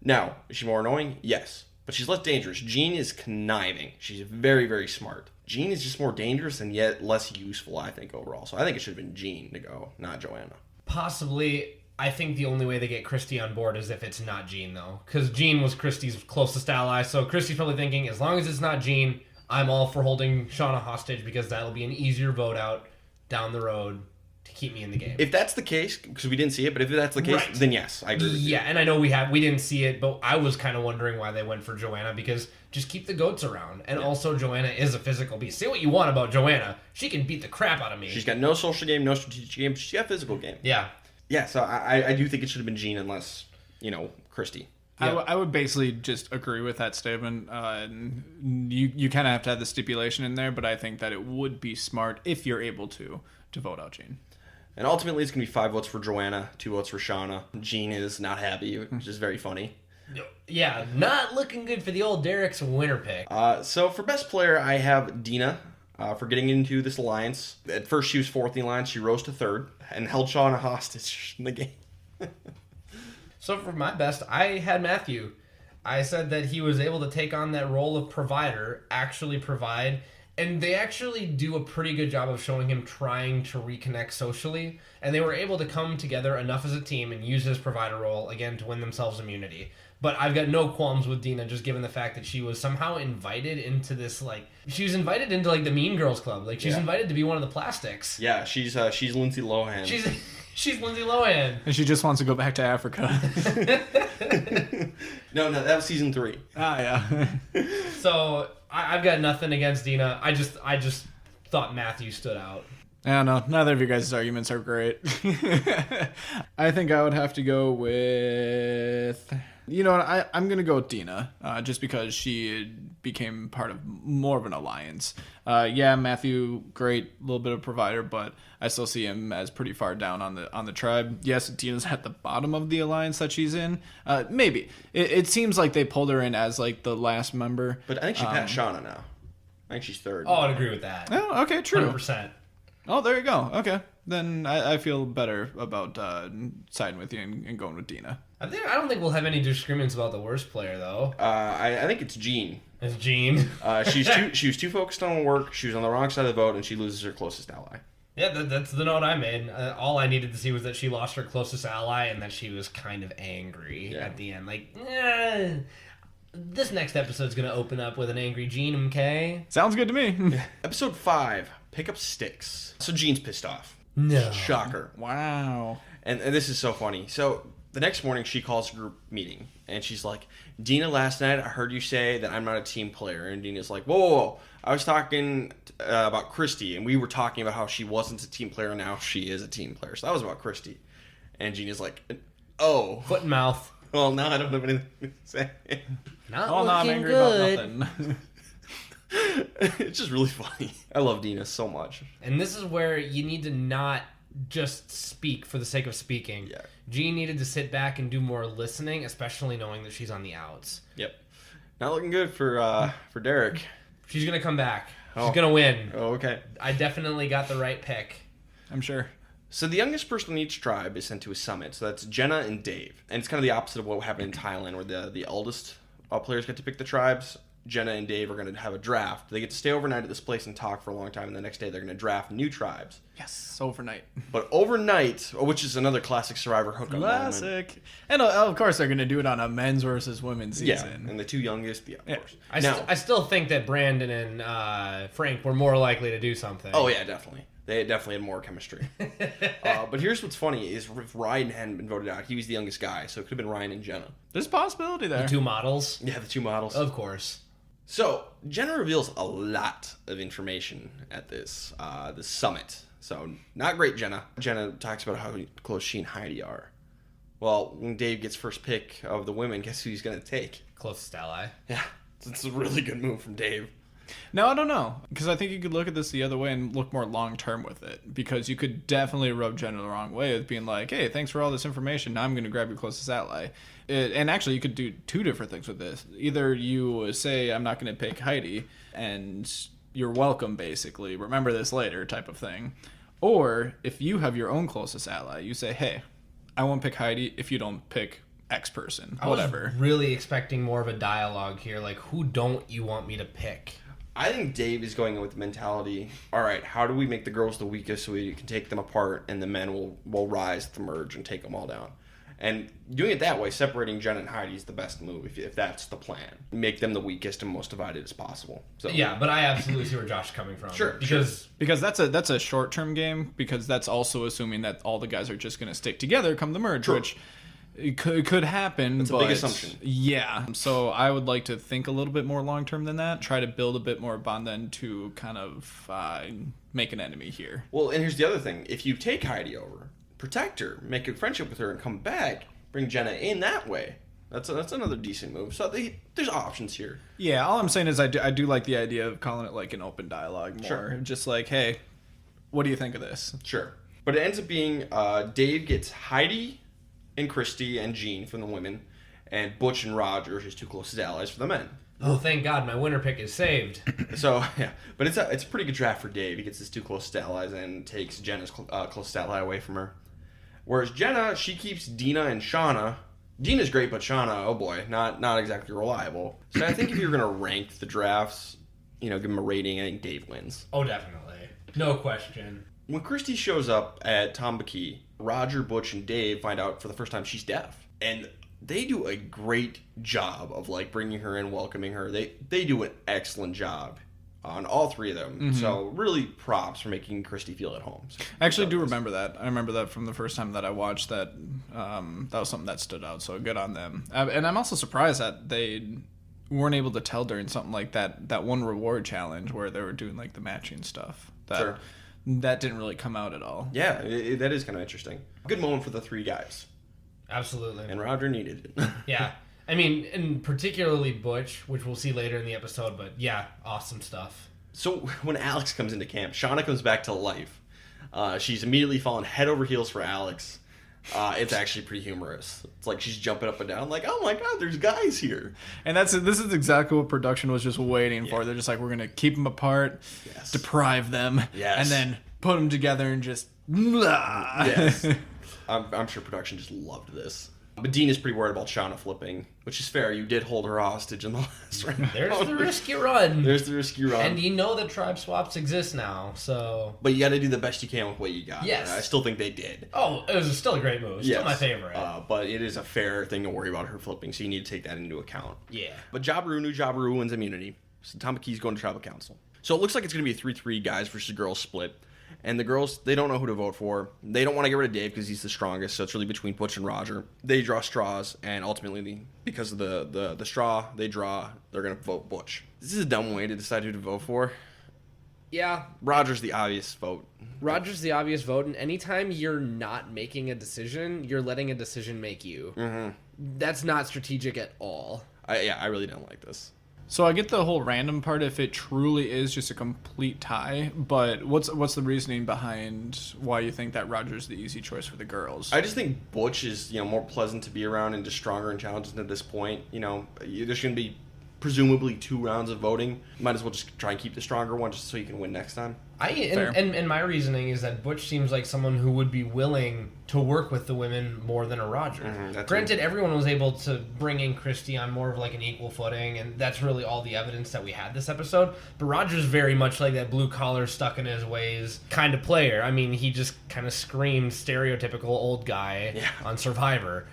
Now, is she more annoying? Yes. But she's less dangerous. Jean is conniving. She's very, very smart. Jean is just more dangerous and yet less useful, I think, overall. So I think it should have been Jean to go, not Joanna. Possibly. I think the only way they get Christy on board is if it's not Jean, though. Because Jean was Christy's closest ally. So Christy's probably thinking, as long as it's not Jean, I'm all for holding Shauna hostage because that'll be an easier vote out down the road to keep me in the game. If that's the case, because we didn't see it, but if that's the case, Right. then yes, I agree with you. Yeah, and I know we didn't see it, but I was kind of wondering why they went for Joanna, because just keep the goats around. And also, Joanna is a physical beast. Say what you want about Joanna. She can beat the crap out of me. She's got no social game, no strategic game, but she's got physical game. Yeah. Yeah, so I do think it should have been Jean unless, Christy. Yeah. I would basically just agree with that statement. You kind of have to have the stipulation in there, but I think that it would be smart if you're able to vote out Jean. And ultimately, it's going to be 5 votes for Joanna, 2 votes for Shauna. Jean is not happy, which is very funny. Yeah, not looking good for the old Derek's winner pick. So for best player, I have Dina for getting into this alliance. At first, she was 4th in the alliance. She rose to 3rd and held Shauna hostage in the game. So for my best, I had Matthew. I said that he was able to take on that role of provider, actually provide, and they actually do a pretty good job of showing him trying to reconnect socially, and they were able to come together enough as a team and use his provider role, again, to win themselves immunity. But I've got no qualms with Dina, just given the fact that she was somehow invited into this, she was invited into, the Mean Girls Club. She's invited to be one of the plastics. Yeah, she's Lindsay Lohan. She's Lindsay Lohan. And she just wants to go back to Africa. No, that was season 3. Yeah. So I've got nothing against Dina. I just thought Matthew stood out. I don't know. Neither of your guys' arguments are great. I think I would have to go with... You know what? I'm going to go with Dina, just because she became part of more of an alliance. Matthew, great little bit of provider, but I still see him as pretty far down on the tribe. Yes, Dina's at the bottom of the alliance that she's in. Maybe. It seems like they pulled her in as the last member. But I think she passed Shauna now. I think she's 3rd. Oh, I'd agree with that. Oh, okay, true. 100%. Oh, there you go. Okay. Then I feel better about siding with you and going with Dina. I don't think we'll have any disagreements about the worst player, though. I think it's Jean. It's Jean. She was too focused on work. She was on the wrong side of the vote, and she loses her closest ally. Yeah, that's the note I made. All I needed to see was that she lost her closest ally and that she was kind of angry at the end. This next episode's going to open up with an angry Jean, okay? Sounds good to me. Episode 5, Pick Up Sticks. So Jean's pissed off. No. Shocker. Wow. And this is so funny. So the next morning, she calls a group meeting, and she's like, Dina, last night I heard you say that I'm not a team player. And Dina's like, whoa. I was talking about Christy, and we were talking about how she wasn't a team player, and now she is a team player. So that was about Christy. And Gina's like, oh. Foot and mouth. Well, now I don't have anything to say. Not Oh, no, I'm looking angry good. about nothing. It's just really funny. I love Dina so much. And this is where you need to not just speak for the sake of speaking. Yeah. Jean needed to sit back and do more listening, especially knowing that she's on the outs. Yep. Not looking good for Derek. She's going to come back. She's Oh. going to win. Oh, okay. I definitely got the right pick. I'm sure. So the youngest person in each tribe is sent to a summit. So that's Jenna and Dave. And it's kind of the opposite of what happened in Thailand, where the eldest players get to pick the tribes. Jenna and Dave are going to have a draft. They get to stay overnight at this place and talk for a long time, and the next day they're going to draft new tribes. Yes, overnight. But overnight, which is another classic Survivor hookup moment. Classic. And of course they're going to do it on a men's versus women's Yeah, season. and the 2 youngest, of course. I still think that Brandon and Frank were more likely to do something. Oh, yeah, definitely. They definitely had more chemistry. But here's what's funny is if Ryan hadn't been voted out, he was the youngest guy, so it could have been Ryan and Jenna. There's a possibility there. The 2 models? Yeah, the 2 models. Of course. So, Jenna reveals a lot of information at this summit. So, not great, Jenna. Jenna talks about how close she and Heidi are. Well, when Dave gets first pick of the women, guess who he's going to take? Closest ally. Yeah, it's a really good move from Dave. No, I don't know. Because I think you could look at this the other way and look more long-term with it. Because you could definitely rub Jenna the wrong way with being like, hey, thanks for all this information. Now I'm going to grab your closest ally. And actually, you could do 2 different things with this. Either you say, I'm not going to pick Heidi, and you're welcome, basically. Remember this later type of thing. Or if you have your own closest ally, you say, hey, I won't pick Heidi if you don't pick X person. Whatever. I was really expecting more of a dialogue here. Like, who don't you want me to pick? I think Dave is going in with the mentality, all right, how do we make the girls the weakest so we can take them apart and the men will rise at the merge and take them all down? And doing it that way, separating Jen and Heidi is the best move if that's the plan. Make them the weakest and most divided as possible. So yeah, but I absolutely see where Josh is coming from. Sure. Because that's a short-term game, because that's also assuming that all the guys are just going to stick together come the merge, which... It could happen. It's a big assumption. Yeah. So I would like to think a little bit more long-term than that. Try to build a bit more bond then to kind of make an enemy here. Well, and here's the other thing. If you take Heidi over, protect her, make a friendship with her, and come back, bring Jenna in that way. That's another decent move. So there's options here. Yeah. All I'm saying is I do like the idea of calling it like an open dialogue more. Sure. Just like, hey, what do you think of this? Sure. But it ends up being Dave gets Heidi and Christy and Jean from the women, and Butch and Roger, his two closest allies, for the men. Oh, thank God, my winner pick is saved. So, yeah. But it's a pretty good draft for Dave. He gets his two closest allies and takes Jenna's closest ally away from her. Whereas Jenna, she keeps Dina and Shauna. Dina's great, but Shauna, oh boy, not exactly reliable. So I think if you're going to rank the drafts, give them a rating, I think Dave wins. Oh, definitely. No question. When Christy shows up at Tambaki, Roger, Butch, and Dave find out for the first time she's deaf. And they do a great job of bringing her in, welcoming her. They do an excellent job on all three of them. Mm-hmm. So really props for making Christy feel at home. So I actually do remember that. I remember that from the first time that I watched that. That was something that stood out. So good on them. And I'm also surprised that they weren't able to tell during something like that one reward challenge where they were doing the matching stuff. Sure. That didn't really come out at all. Yeah, that is kind of interesting. Good moment for the three guys. Absolutely. And Roger needed it. Yeah. I mean, and particularly Butch, which we'll see later in the episode, but yeah, awesome stuff. So when Alex comes into camp, Shauna comes back to life. She's immediately fallen head over heels for Alex. It's actually pretty humorous. It's like she's jumping up and down like, oh my God, there's guys here. And this is exactly what production was just waiting for. They're just like, we're going to keep them apart, deprive them, and then put them together and just... Yes. I'm sure production just loved this. But Dean is pretty worried about Shauna flipping, which is fair. You did hold her hostage in the last round. There's the risky run. And you know that tribe swaps exist now, so... But you got to do the best you can with what you got. Yes. I still think they did. Oh, it was still a great move. Still my favorite. But it is a fair thing to worry about her flipping, so you need to take that into account. Yeah. But Jabiru wins immunity. So Tamaki's going to tribal council. So it looks like it's going to be a 3-3 guys versus girls split. And the girls, they don't know who to vote for. They don't want to get rid of Dave because he's the strongest, so it's really between Butch and Roger. They draw straws, and ultimately, because of the straw they draw, they're going to vote Butch. This is a dumb way to decide who to vote for. Yeah. Roger's the obvious vote. And anytime you're not making a decision, you're letting a decision make you. Mm-hmm. That's not strategic at all. I really don't like this. So I get the whole random part if it truly is just a complete tie, but what's the reasoning behind why you think that Roger's the easy choice for the girls? I just think Butch is more pleasant to be around and just stronger and challenging at this point. There's going to be presumably 2 rounds of voting. Might as well just try and keep the stronger one just so you can win next time. And my reasoning is that Butch seems like someone who would be willing to work with the women more than a Roger. Mm-hmm, Granted, everyone was able to bring in Christy on more of an equal footing, and that's really all the evidence that we had this episode. But Roger's very much like that blue-collar, stuck-in-his-ways kind of player. I mean, he just kind of screams stereotypical old guy on Survivor.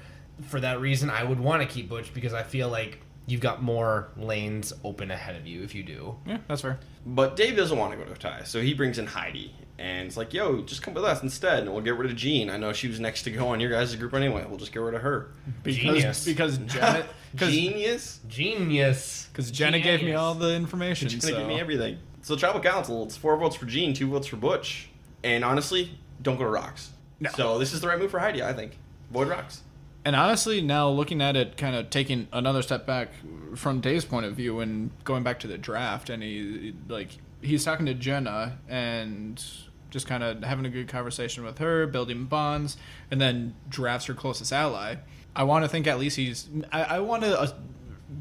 For that reason, I would want to keep Butch because I feel like you've got more lanes open ahead of you if you do. Yeah, that's fair. But Dave doesn't want to go to a tie, so he brings in Heidi. And it's like, yo, just come with us instead, and we'll get rid of Jean. I know she was next to go on your guys' group anyway. We'll just get rid of her. Genius. Because Jenna... Genius? Genius. Because Jenna gave me all the information, She's going to give me everything. So tribal council, it's 4 votes for Jean, 2 votes for Butch. And honestly, don't go to rocks. No. So this is the right move for Heidi, I think. Avoid rocks. And honestly, now looking at it, kind of taking another step back from Dave's point of view and going back to the draft, and he's talking to Jenna and just kind of having a good conversation with her, building bonds, and then drafts her closest ally. I want to think at least I want to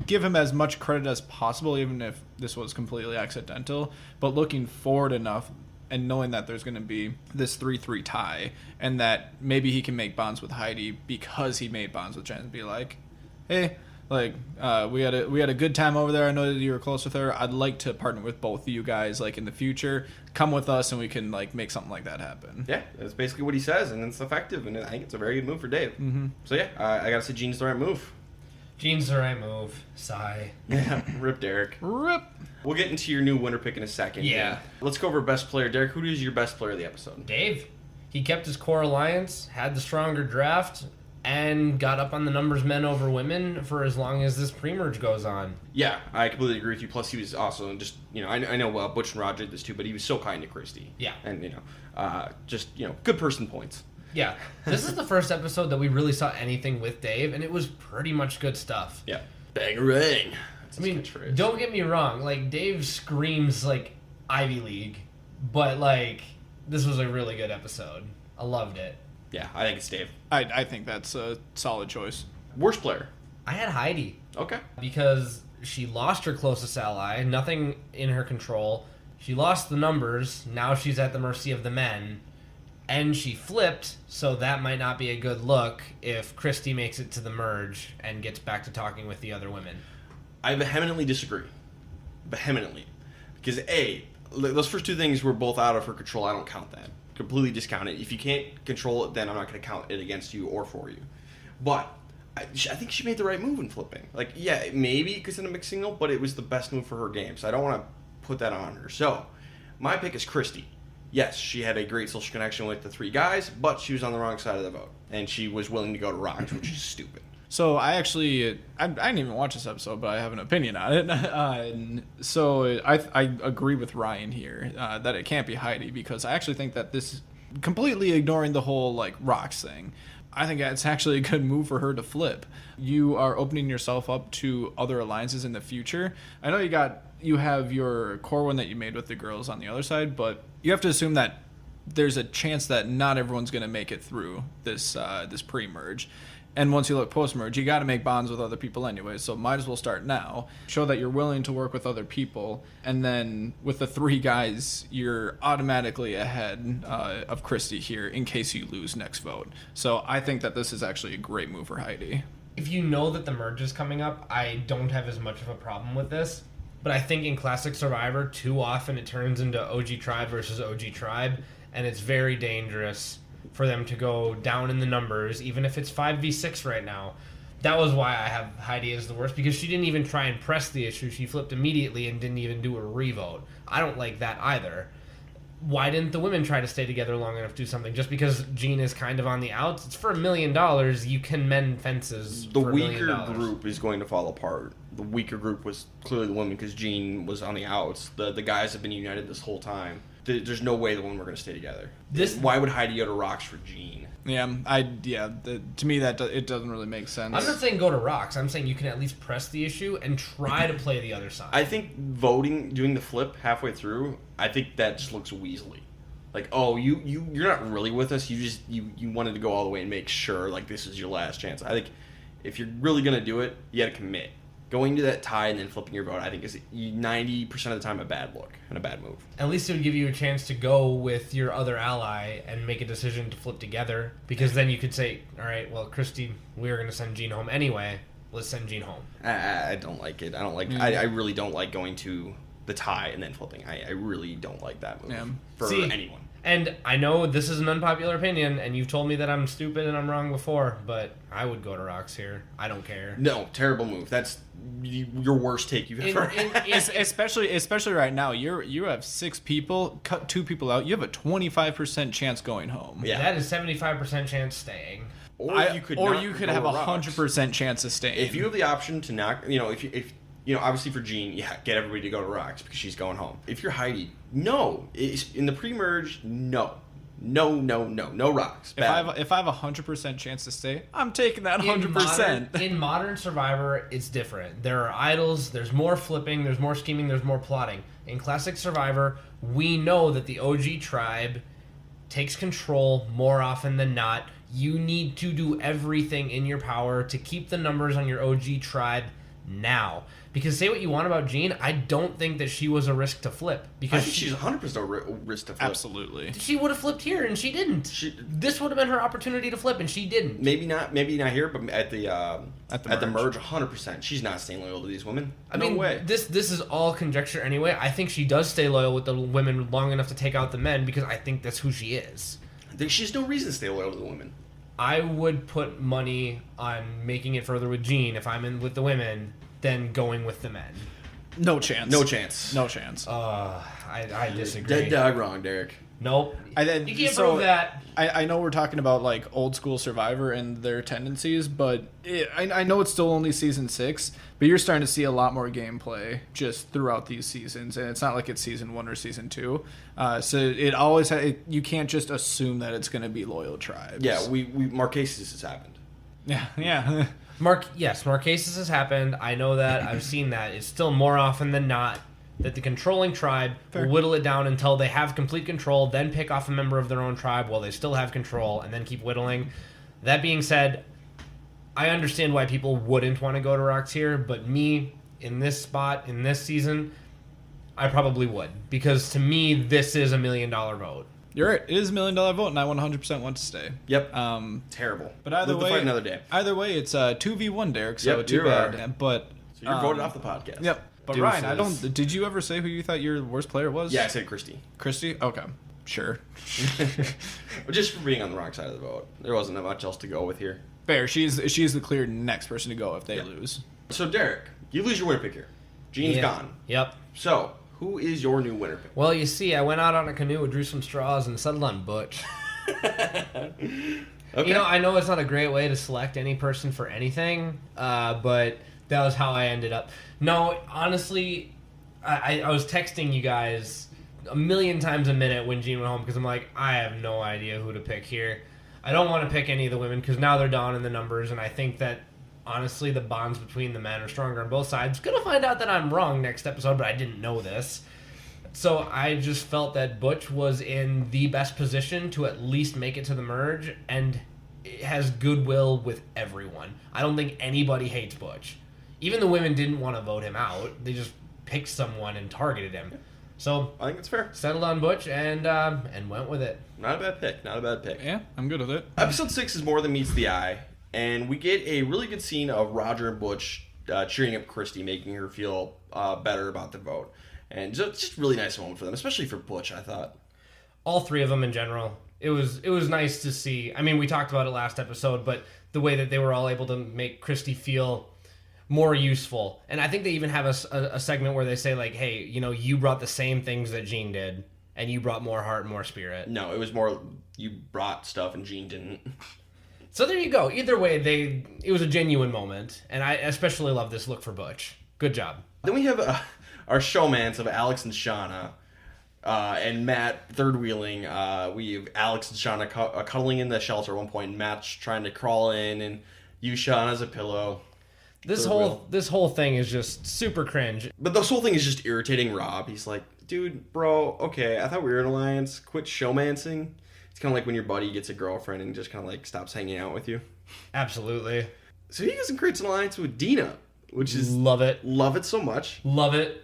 give him as much credit as possible, even if this was completely accidental. But looking forward enough and knowing that there's going to be this 3-3 tie, and that maybe he can make bonds with Heidi because he made bonds with Jen, and be like, hey, like, we had a good time over there. I know that you were close with her. I'd like to partner with both of you guys, like, in the future. Come with us, and we can, like, make something like that happen. Yeah, that's basically what he says, and it's effective, and I think it's a very good move for Dave. Mm-hmm. So, yeah, I got to say Gene's the right move. Gene's the right move. Sigh. Yeah, rip Derek. Rip. We'll get into your new winner pick in a second. Yeah. Let's go over best player. Derek, who is your best player of the episode? Dave. He kept his core alliance, had the stronger draft, and got up on the numbers men over women for as long as this pre-merge goes on. Yeah, I completely agree with you. Plus, he was also just, I know Butch and Roger did this too, but he was so kind to Christy. Yeah. And, good person points. Yeah. This is the first episode that we really saw anything with Dave, and it was pretty much good stuff. Yeah. Bangarang. I mean, don't get me wrong. Like, Dave screams, like, Ivy League, but, like, this was a really good episode. I loved it. Yeah, I think it's Dave. I think that's a solid choice. Worst player? I had Heidi. Okay. Because she lost her closest ally, nothing in her control. She lost the numbers, now she's at the mercy of the men. And she flipped, so that might not be a good look if Christy makes it to the merge and gets back to talking with the other women. I vehemently disagree. Vehemently. Because, A, those first two things were both out of her control. I don't count that. Completely discount it. If you can't control it, then I'm not going to count it against you or for you. But I think she made the right move in flipping. Like, yeah, maybe because of a mixed signal, but it was the best move for her game. So I don't want to put that on her. So my pick is Christy. Yes, she had a great social connection with the three guys, but she was on the wrong side of the vote. And she was willing to go to Rocks, which is stupid. So I didn't even watch this episode, but I have an opinion on it. So I agree with Ryan here that it can't be Heidi, because I actually think that this, completely ignoring the whole like Rocks thing, I think it's actually a good move for her to flip. You are opening yourself up to other alliances in the future. I know you have your core one that you made with the girls on the other side, but you have to assume that there's a chance that not everyone's going to make it through this pre-merge. And once you look post-merge, you got to make bonds with other people anyway, so might as well start now. Show that you're willing to work with other people, and then with the three guys, you're automatically ahead of Christy here in case you lose next vote. So I think that this is actually a great move for Heidi. If you know that the merge is coming up, I don't have as much of a problem with this. But I think in Classic Survivor, too often it turns into OG Tribe versus OG Tribe, and it's very dangerous for them to go down in the numbers, even if it's 5v6 right now. That was why I have Heidi as the worst, because she didn't even try and press the issue. She flipped immediately and didn't even do a revote. I don't like that either. Why didn't the women try to stay together long enough to do something? Just because Gene is kind of on the outs? It's for $1 million. You can mend fences The for $1 million. weaker group is going to fall apart. The weaker group was clearly the women because Gene was on the outs. The guys have been united this whole time. There's no way the women were going to stay together. Why would Heidi go to Rocks for Gene? Yeah, to me it doesn't really make sense. I'm not saying go to Rocks. I'm saying you can at least press the issue and try to play the other side. I think doing the flip halfway through, I think that just looks weaselly. Like, oh, you're not really with us. You wanted to go all the way and make sure like this is your last chance. I think if you're really going to do it, you got to commit. Going to that tie and then flipping your vote, I think, is 90% of the time a bad look and a bad move. At least it would give you a chance to go with your other ally and make a decision to flip together, because then you could say, all right, well, Christy, we're going to send Gene home anyway. Let's send Gene home. I don't like it. I really don't like going to the tie and then flipping. I really don't like that move for anyone. And I know this is an unpopular opinion, and you've told me that I'm stupid and I'm wrong before, but I would go to Rocks here. I don't care. No, terrible move. That's your worst take you've ever had. Especially right now, you have 6 people, cut 2 people out. You have a 25% chance going home. Yeah, that is 75% chance staying. Or you could have a 100% chance of staying. If you have the option to not, if obviously for Jean, get everybody to go to Rocks because she's going home. If you're Heidi, no. In the pre-merge, no Rocks. If I have a 100% chance to stay, I'm taking that 100%. In modern Survivor, it's different. There are idols, there's more flipping, there's more scheming, there's more plotting. In Classic Survivor, we know that the OG tribe takes control more often than not. You need to do everything in your power to keep the numbers on your OG tribe now. Because say what you want about Jean, I don't think that she was a risk to flip. Because I think she's 100% risk to flip. Absolutely. She would have flipped here, and she didn't. This would have been her opportunity to flip, and she didn't. Maybe not here, but at the merge, 100%. She's not staying loyal to these women. No way. This is all conjecture anyway. I think she does stay loyal with the women long enough to take out the men because I think that's who she is. I think she has no reason to stay loyal to the women. I would put money on making it further with Jean if I'm in with the women than going with the men. No chance. No chance. I disagree. Dead dog wrong, Derek. Nope. You can't prove that. I know we're talking about like old school Survivor and their tendencies, but I know it's still only season 6, but you're starting to see a lot more gameplay just throughout these seasons, and it's not like it's season 1 or season 2. So it always you can't just assume that it's going to be loyal tribes. Yeah, we Marquesas has happened. Yeah. Marquesas has happened. I know that. I've seen that. It's still more often than not that the controlling tribe will whittle it down until they have complete control, then pick off a member of their own tribe while they still have control, and then keep whittling. That being said, I understand why people wouldn't want to go to Rocks here, but me, in this spot, in this season, I probably would. Because to me, this is $1 million vote. You're right. It is $1 million vote, and I 100% want to stay. Yep. Terrible. But either way, fight another day. Either way, it's 2v1, Derek. So yep, too bad. But so you're voted off the podcast. Yep. But Ryan, did you ever say who you thought your worst player was? Yeah, I said Christy. Christy? Okay. Sure. But just for being on the wrong side of the vote. There wasn't much else to go with here. Fair. She's the clear next person to go if they lose. So Derek, you lose your winner pick here. Jean's gone. Yep. So, who is your new winner pick? Well, you see, I went out on a canoe, drew some straws, and settled on Butch. Okay. I know it's not a great way to select any person for anything, but that was how I ended up. No, honestly, I was texting you guys a million times a minute when Jean went home because I'm like, I have no idea who to pick here. I don't want to pick any of the women because now they're down in the numbers, and I think that, honestly, the bonds between the men are stronger on both sides. Gonna find out that I'm wrong next episode, but I didn't know this. So I just felt that Butch was in the best position to at least make it to the merge, and has goodwill with everyone. I don't think anybody hates Butch. Even the women didn't want to vote him out. They just picked someone and targeted him. So I think it's fair. Settled on Butch and went with it. Not a bad pick. Yeah, I'm good with it. Episode 6 is more than meets the eye, and we get a really good scene of Roger and Butch cheering up Christy, making her feel better about the vote. And just really nice moment for them, especially for Butch, I thought. All three of them in general. It was nice to see. I mean, we talked about it last episode, but the way that they were all able to make Christy feel more useful. And I think they even have a segment where they say, like, hey, you brought the same things that Jean did, and you brought more heart and more spirit. No, it was more you brought stuff and Jean didn't. So there you go. Either way, it was a genuine moment, and I especially love this look for Butch. Good job. Then we have our showmans of Alex and Shauna, and Matt third wheeling. We have Alex and Shauna cuddling in the shelter at one point, and Matt's trying to crawl in and use Shauna as a pillow. This whole thing is just super cringe. But this whole thing is just irritating Rob. He's like, dude, bro, okay, I thought we were in an alliance. Quit showmancing. It's kind of like when your buddy gets a girlfriend and just kind of like stops hanging out with you. Absolutely. So he goes and creates an alliance with Dina, which is... Love it. Love it so much. Love it.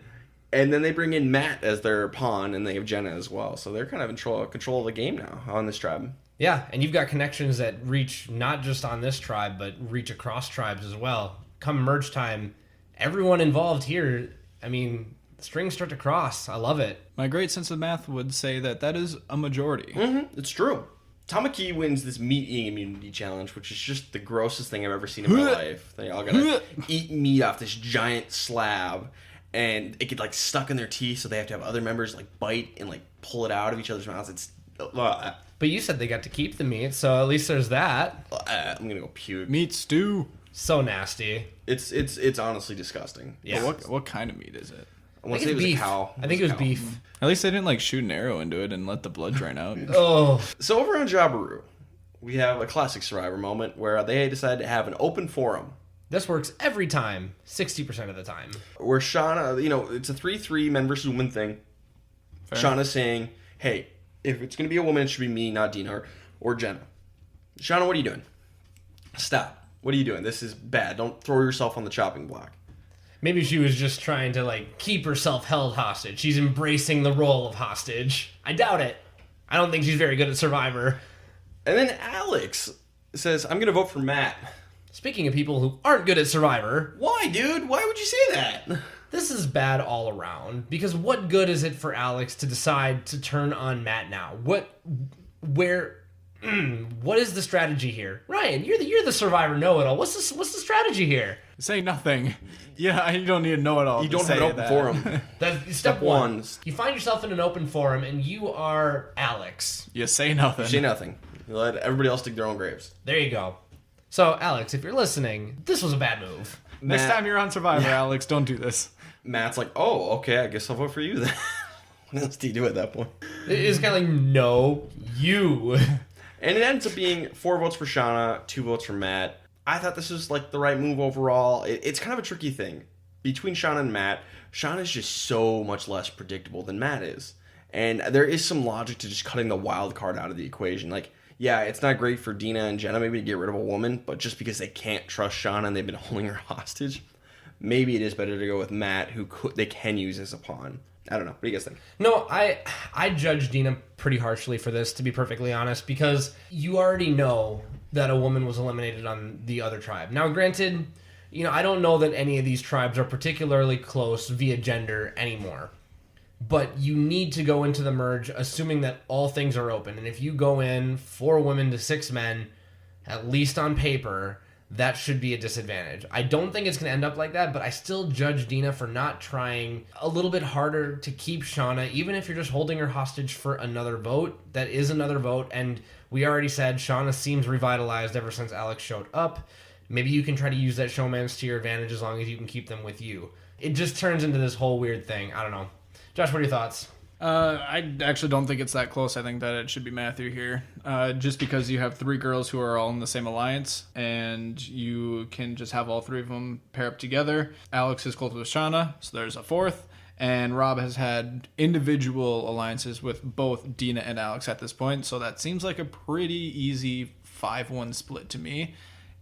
And then they bring in Matt as their pawn, and they have Jenna as well. So they're kind of in control of the game now on this tribe. Yeah, and you've got connections that reach not just on this tribe, but reach across tribes as well. Come merge time, everyone involved here, I mean, strings start to cross. I love it. My great sense of math would say that is a majority. Mm-hmm. It's true. Tamaki wins this meat eating immunity challenge, which is just the grossest thing I've ever seen in my life. They all gotta eat meat off this giant slab, and it get like stuck in their teeth, so they have to have other members like bite and like pull it out of each other's mouths. It's but you said they got to keep the meat, so at least there's that. I'm gonna go puke. Meat stew. So nasty. It's honestly disgusting. Yeah. What kind of meat is it? I want to say it was beef. a cow. I think it was beef. At least they didn't like shoot an arrow into it and let the blood drain out. Oh. So over on Jabiru, we have a classic Survivor moment where they decided to have an open forum. This works every time, 60% of the time. Where Shauna, it's a 3-3 men versus women thing. Fair. Shauna's saying, hey, if it's going to be a woman, it should be me, not Dina or Jenna. Shauna, what are you doing? Stop. What are you doing? This is bad. Don't throw yourself on the chopping block. Maybe she was just trying to, like, keep herself held hostage. She's embracing the role of hostage. I doubt it. I don't think she's very good at Survivor. And then Alex says, I'm going to vote for Matt. Speaking of people who aren't good at Survivor... Why, dude? Why would you say that? This is bad all around. Because what good is it for Alex to decide to turn on Matt now? What is the strategy here? Ryan, you're the Survivor know-it-all. What's the strategy here? Say nothing. Yeah, you don't need to know it all. You don't have an open forum. That's step one. You find yourself in an open forum, and you are Alex. You say nothing. You say nothing. You let everybody else dig their own graves. There you go. So, Alex, if you're listening, this was a bad move. Next time you're on Survivor, Alex, don't do this. Matt's like, oh, okay, I guess I'll vote for you then. What else do you do at that point? It's kind of like, no, you. And it ends up being 4 votes for Shauna, 2 votes for Matt. I thought this was like the right move overall. It's kind of a tricky thing. Between Shauna and Matt, Shauna's just so much less predictable than Matt is. And there is some logic to just cutting the wild card out of the equation. Like, yeah, it's not great for Dina and Jenna maybe to get rid of a woman, but just because they can't trust Shauna and they've been holding her hostage, maybe it is better to go with Matt, who they can use as a pawn. I don't know. What do you guys think? No, I judge Dina pretty harshly for this, to be perfectly honest, because you already know that a woman was eliminated on the other tribe. Now, granted, I don't know that any of these tribes are particularly close via gender anymore. But you need to go into the merge assuming that all things are open. And if you go in 4 women to 6 men, at least on paper, that should be a disadvantage. I don't think it's going to end up like that, but I still judge Dina for not trying a little bit harder to keep Shauna, even if you're just holding her hostage for another vote. That is another vote, and we already said Shauna seems revitalized ever since Alex showed up. Maybe you can try to use that showmance to your advantage as long as you can keep them with you. It just turns into this whole weird thing. I don't know. Josh, what are your thoughts? I actually don't think it's that close. I think that it should be Matthew here. Just because you have 3 girls who are all in the same alliance, and you can just have all 3 of them pair up together. Alex is close with Shauna, so there's a 4th. And Rob has had individual alliances with both Dina and Alex at this point, so that seems like a pretty easy 5-1 split to me.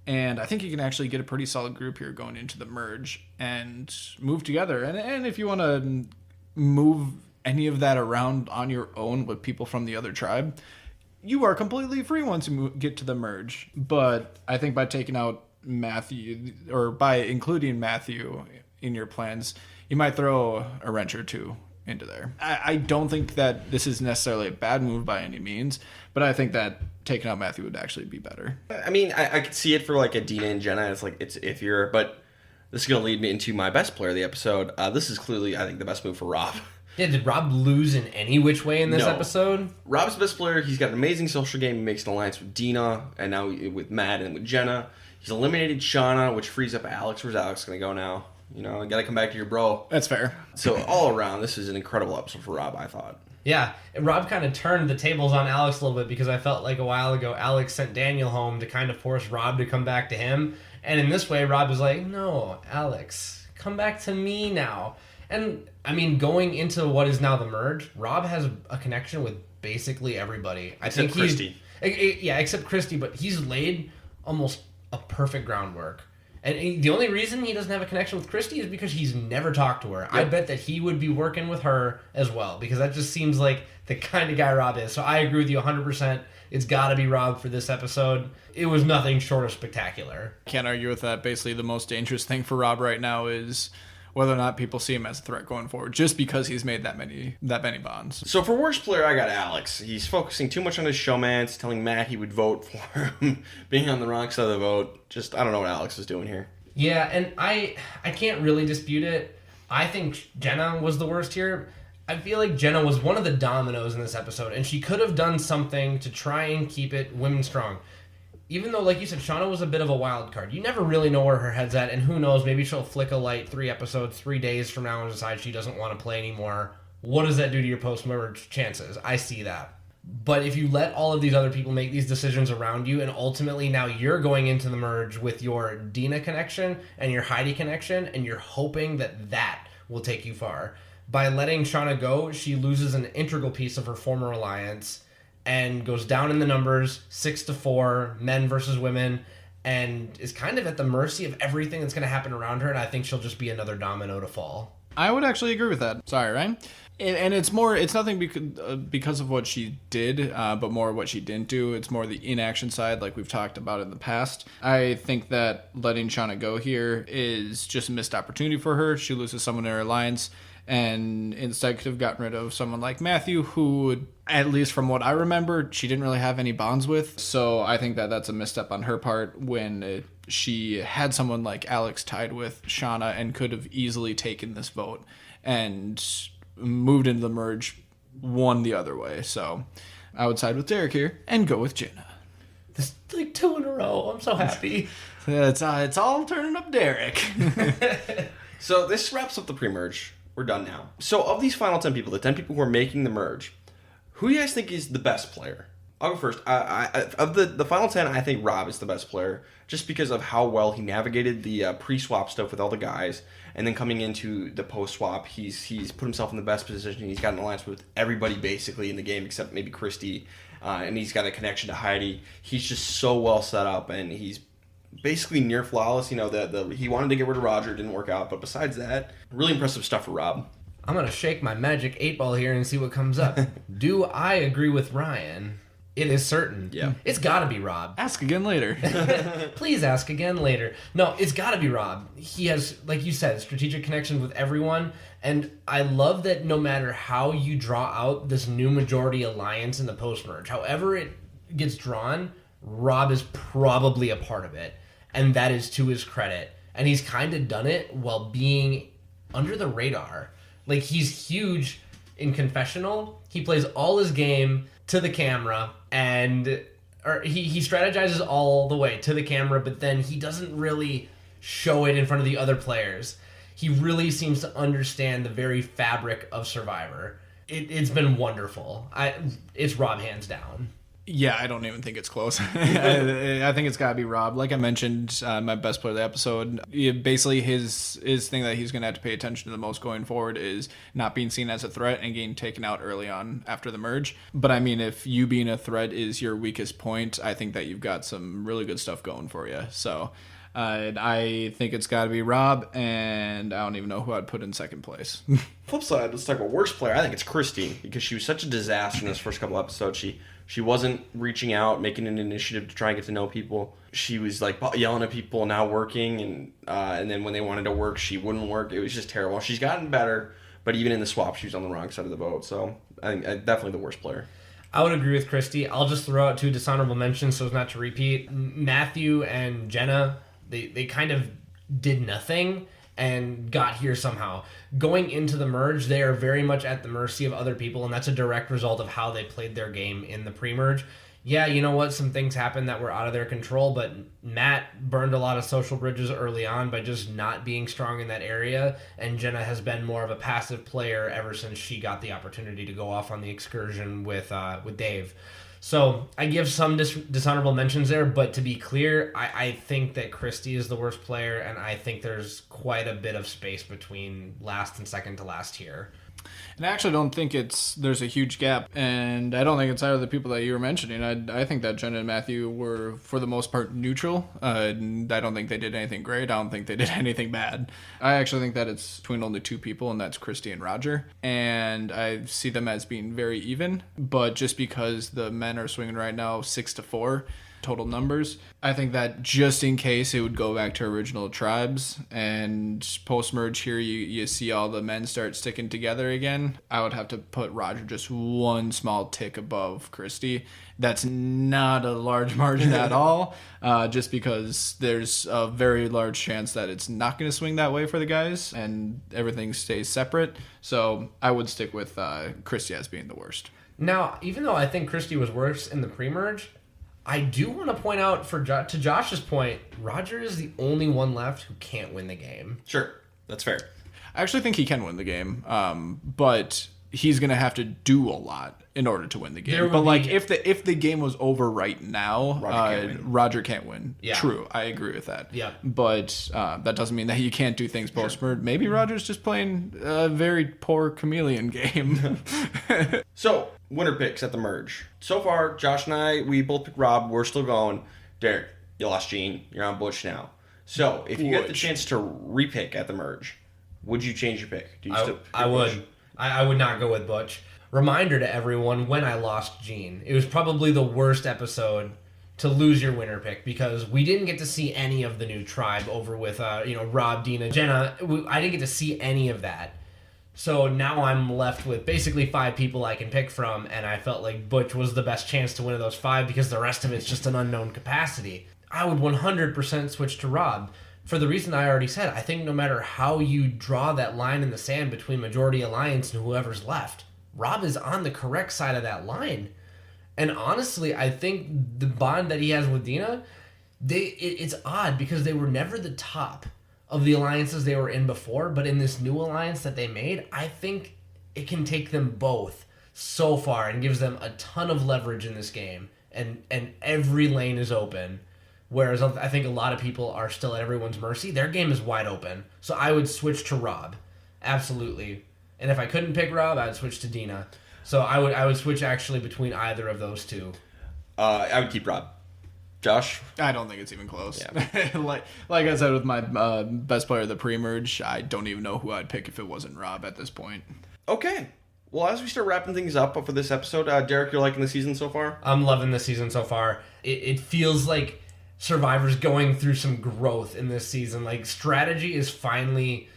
And I think you can actually get a pretty solid group here going into the merge and move together. And if you want to move any of that around on your own with people from the other tribe, you are completely free once you get to the merge. But I think by taking out Matthew, or by including Matthew in your plans, you might throw a wrench or two into there. I don't think that this is necessarily a bad move by any means, but I think that taking out Matthew would actually be better. I mean, I could see it for like a Dina and Jenna. It's like, it's iffier, but this is going to lead me into my best player of the episode. This is clearly, I think, the best move for Rob. Yeah, did Rob lose in any which way in this episode? Rob's the best player. He's got an amazing social game. He makes an alliance with Dina, and now with Matt and with Jenna. He's eliminated Shauna, which frees up Alex. Where's Alex going to go now? You got to come back to your bro. That's fair. So all around, this is an incredible episode for Rob, I thought. Yeah, Rob kind of turned the tables on Alex a little bit, because I felt like a while ago Alex sent Daniel home to kind of force Rob to come back to him. And in this way, Rob was like, no, Alex, come back to me now. And, I mean, going into what is now the merge, Rob has a connection with basically everybody. Except Christy. Yeah, except Christy, but he's laid almost a perfect groundwork. And the only reason he doesn't have a connection with Christy is because he's never talked to her. Yep. I bet that he would be working with her as well, because that just seems like the kind of guy Rob is. So I agree with you 100%. It's got to be Rob for this episode. It was nothing short of spectacular. Can't argue with that. Basically, the most dangerous thing for Rob right now is whether or not people see him as a threat going forward, just because he's made that many bonds. So for worst player, I got Alex. He's focusing too much on his showmance, telling Matt he would vote for him, being on the wrong side of the vote. Just, I don't know what Alex is doing here. Yeah, and I can't really dispute it. I think Jenna was the worst here. I feel like Jenna was one of the dominoes in this episode, and she could have done something to try and keep it women strong. Even though, like you said, Shauna was a bit of a wild card. You never really know where her head's at, and who knows, maybe she'll flick a light 3 episodes, 3 days from now and decide she doesn't want to play anymore. What does that do to your post-merge chances? I see that. But if you let all of these other people make these decisions around you, and ultimately now you're going into the merge with your Dina connection and your Heidi connection, and you're hoping that will take you far. By letting Shauna go, she loses an integral piece of her former alliance and goes down in the numbers, 6-4, men versus women, and is kind of at the mercy of everything that's going to happen around her, and I think she'll just be another domino to fall. I would actually agree with that. Sorry, Ryan. And it's nothing because of what she did, but more what she didn't do. It's more the inaction side, like we've talked about in the past. I think that letting Shauna go here is just a missed opportunity for her. She loses someone in her alliance, and instead could have gotten rid of someone like Matthew, who, at least from what I remember, she didn't really have any bonds with. So I think that that's a misstep on her part when she had someone like Alex tied with Shauna and could have easily taken this vote and moved into the merge, won the other way. So I would side with Derek here and go with Jenna. This is like 2 in a row. I'm so happy. It's all turning up Derek. So this wraps up the pre-merge. We're done now. So of these final 10 people, the 10 people who are making the merge, who do you guys think is the best player? I'll go first. Of the final 10, I think Rob is the best player, just because of how well he navigated the pre-swap stuff with all the guys, and then coming into the post-swap, he's put himself in the best position. He's got an alliance with everybody basically in the game except maybe Christy, and he's got a connection to Heidi. He's just so well set up, and he's basically near flawless. You know, he wanted to get rid of Roger, didn't work out, but besides that, really impressive stuff for Rob. I'm going to shake my magic 8-ball here and see what comes up. Do I agree with Ryan? It is certain. Yeah. It's got to be Rob. Ask again later. Please ask again later. No, it's got to be Rob. He has, like you said, strategic connection with everyone. And I love that no matter how you draw out this new majority alliance in the post-merge, however it gets drawn, Rob is probably a part of it. And that is to his credit. And he's kind of done it while being under the radar. Like, he's huge in confessional. He plays all his game to the camera, and he strategizes all the way to the camera, but then he doesn't really show it in front of the other players. He really seems to understand the very fabric of Survivor. It's been wonderful. It's Rob hands down. Yeah, I don't even think it's close. I think it's got to be Rob. Like I mentioned, my best player of the episode, basically his thing that he's going to have to pay attention to the most going forward is not being seen as a threat and getting taken out early on after the merge. But I mean, if you being a threat is your weakest point, I think that you've got some really good stuff going for you. So I think it's got to be Rob, and I don't even know who I'd put in second place. Flip side, let's talk about worst player. I think it's Christy, because she was such a disaster in those first couple episodes. She wasn't reaching out, making an initiative to try and get to know people. She was like yelling at people, now working, and then when they wanted to work, she wouldn't work. It was just terrible. She's gotten better, but even in the swap, she was on the wrong side of the boat. So I think definitely the worst player. I would agree with Christy. I'll just throw out 2 dishonorable mentions so as not to repeat. Matthew and Jenna, they kind of did nothing and got here somehow. Going into the merge, they are very much at the mercy of other people, and that's a direct result of how they played their game in the pre-merge. Yeah, you know what? Some things happened that were out of their control, but Matt burned a lot of social bridges early on by just not being strong in that area, and Jenna has been more of a passive player ever since she got the opportunity to go off on the excursion with Dave. So I give some dishonorable mentions there, but to be clear, I think that Christy is the worst player, and I think there's quite a bit of space between last and second to last here. And I actually don't think there's a huge gap, and I don't think it's either of the people that you were mentioning. I think that Jenna and Matthew were, for the most part, neutral. I don't think they did anything great. I don't think they did anything bad. I actually think that it's between only 2 people, and that's Christy and Roger. And I see them as being very even, but just because the men are swinging right now 6-4 total numbers, I think that just in case it would go back to original tribes, and post-merge here you see all the men start sticking together again, I would have to put Roger just 1 small tick above Christy. That's not a large margin at all, just because there's a very large chance that it's not going to swing that way for the guys and everything stays separate. So I would stick with Christy as being the worst. Now, even though I think Christy was worse in the pre-merge, I do want to point out, to Josh's point, Roger is the only one left who can't win the game. Sure, that's fair. I actually think he can win the game, but he's going to have to do a lot in order to win the game. But like, if the game was over right now, Roger can't win. Yeah. True, I agree with that. Yeah. But that doesn't mean that you can't do things post-merge. Maybe Roger's just playing a very poor chameleon game. So, winner picks at the merge. So far, Josh and I, we both picked Rob. We're still going. Derek, You lost Gene. You're on Butch now. So if you get the chance to repick at the merge, would you change your pick? Do you I would. I would not go with Butch. Reminder to everyone, when I lost Gene, it was probably the worst episode to lose your winner pick because we didn't get to see any of the new tribe over with Rob, Dina, Jenna. I didn't get to see any of that. So now I'm left with basically 5 people I can pick from, and I felt like Butch was the best chance to win of those 5 because the rest of it's just an unknown capacity. I would 100% switch to Rob. For the reason I already said, I think no matter how you draw that line in the sand between Majority Alliance and whoever's left, Rob is on the correct side of that line. And honestly, I think the bond that he has with Dina, it's odd because they were never the top of the alliances they were in before, but in this new alliance that they made, I think it can take them both so far and gives them a ton of leverage in this game. And every lane is open. Whereas I think a lot of people are still at everyone's mercy. Their game is wide open. So I would switch to Rob. Absolutely. And if I couldn't pick Rob, I'd switch to Dina. So I would switch actually between either of those two. I would keep Rob. Josh? I don't think it's even close. Yeah. like I said with my best player of the pre-merge, I don't even know who I'd pick if it wasn't Rob at this point. Okay. Well, as we start wrapping things up for this episode, Derek, you're liking the season so far? I'm loving the season so far. It feels like Survivor's going through some growth in this season. Like, strategy is finally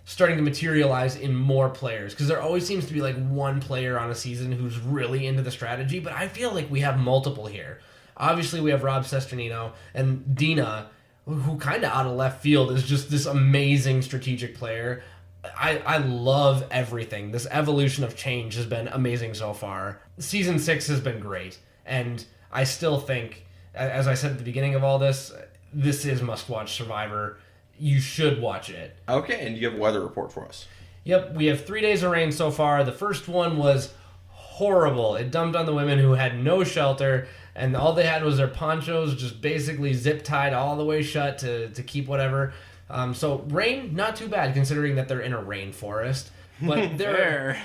starting to materialize in more players, because there always seems to be like one player on a season who's really into the strategy, but I feel like we have multiple here. Obviously, we have Rob Sesternino and Dina, who kind of out of left field is just this amazing strategic player. I love everything. This evolution of change has been amazing so far. Season 6 has been great, and I still think, as I said at the beginning of all this is must-watch Survivor. You should watch it. Okay, and you have a weather report for us. Yep, we have 3 days of rain so far. The first one was horrible. It dumped on the women who had no shelter, and all they had was their ponchos just basically zip-tied all the way shut to keep whatever. So rain, not too bad considering that they're in a rainforest. But there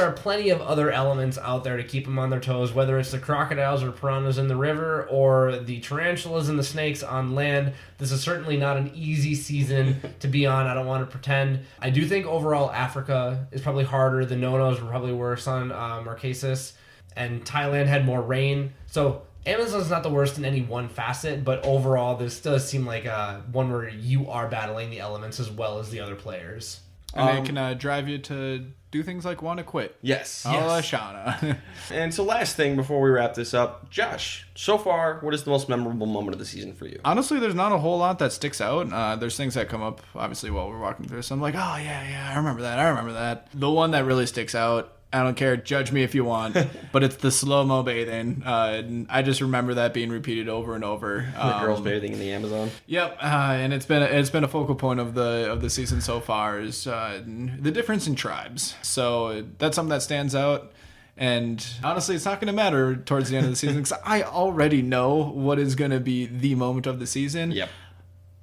are plenty of other elements out there to keep them on their toes, whether it's the crocodiles or piranhas in the river or the tarantulas and the snakes on land. This is certainly not an easy season to be on. I don't want to pretend. I do think overall Africa is probably harder. The no-nos were probably worse on Marquesas, and Thailand had more rain. So Amazon's not the worst in any one facet, but overall this does seem like one where you are battling the elements as well as the other players. And it can drive you to do things like want to quit. Yes. Shauna. And so last thing before we wrap this up, Josh, so far, what is the most memorable moment of the season for you? Honestly, there's not a whole lot that sticks out. There's things that come up, obviously, while we're walking through. So I'm like, oh, yeah, I remember that. The one that really sticks out, I don't care, judge me if you want, but it's the slow-mo bathing. I just remember that being repeated over and over. The girls bathing in the Amazon. Yep, and it's been a focal point of the season so far is the difference in tribes. So that's something that stands out. And honestly, it's not going to matter towards the end of the season because I already know what is going to be the moment of the season. Yep.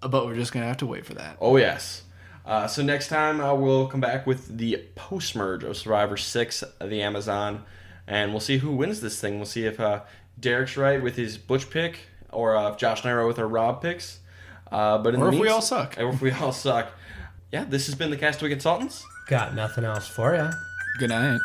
But we're just going to have to wait for that. Oh, yes. So next time we'll come back with the post-merge of Survivor 6, the Amazon, and we'll see who wins this thing. We'll see if Derek's right with his Butch pick, or if Josh and I are right with our Rob picks. We all suck. Or if we all suck. Yeah, this has been the Castaway Consultants. Got nothing else for ya. Good night.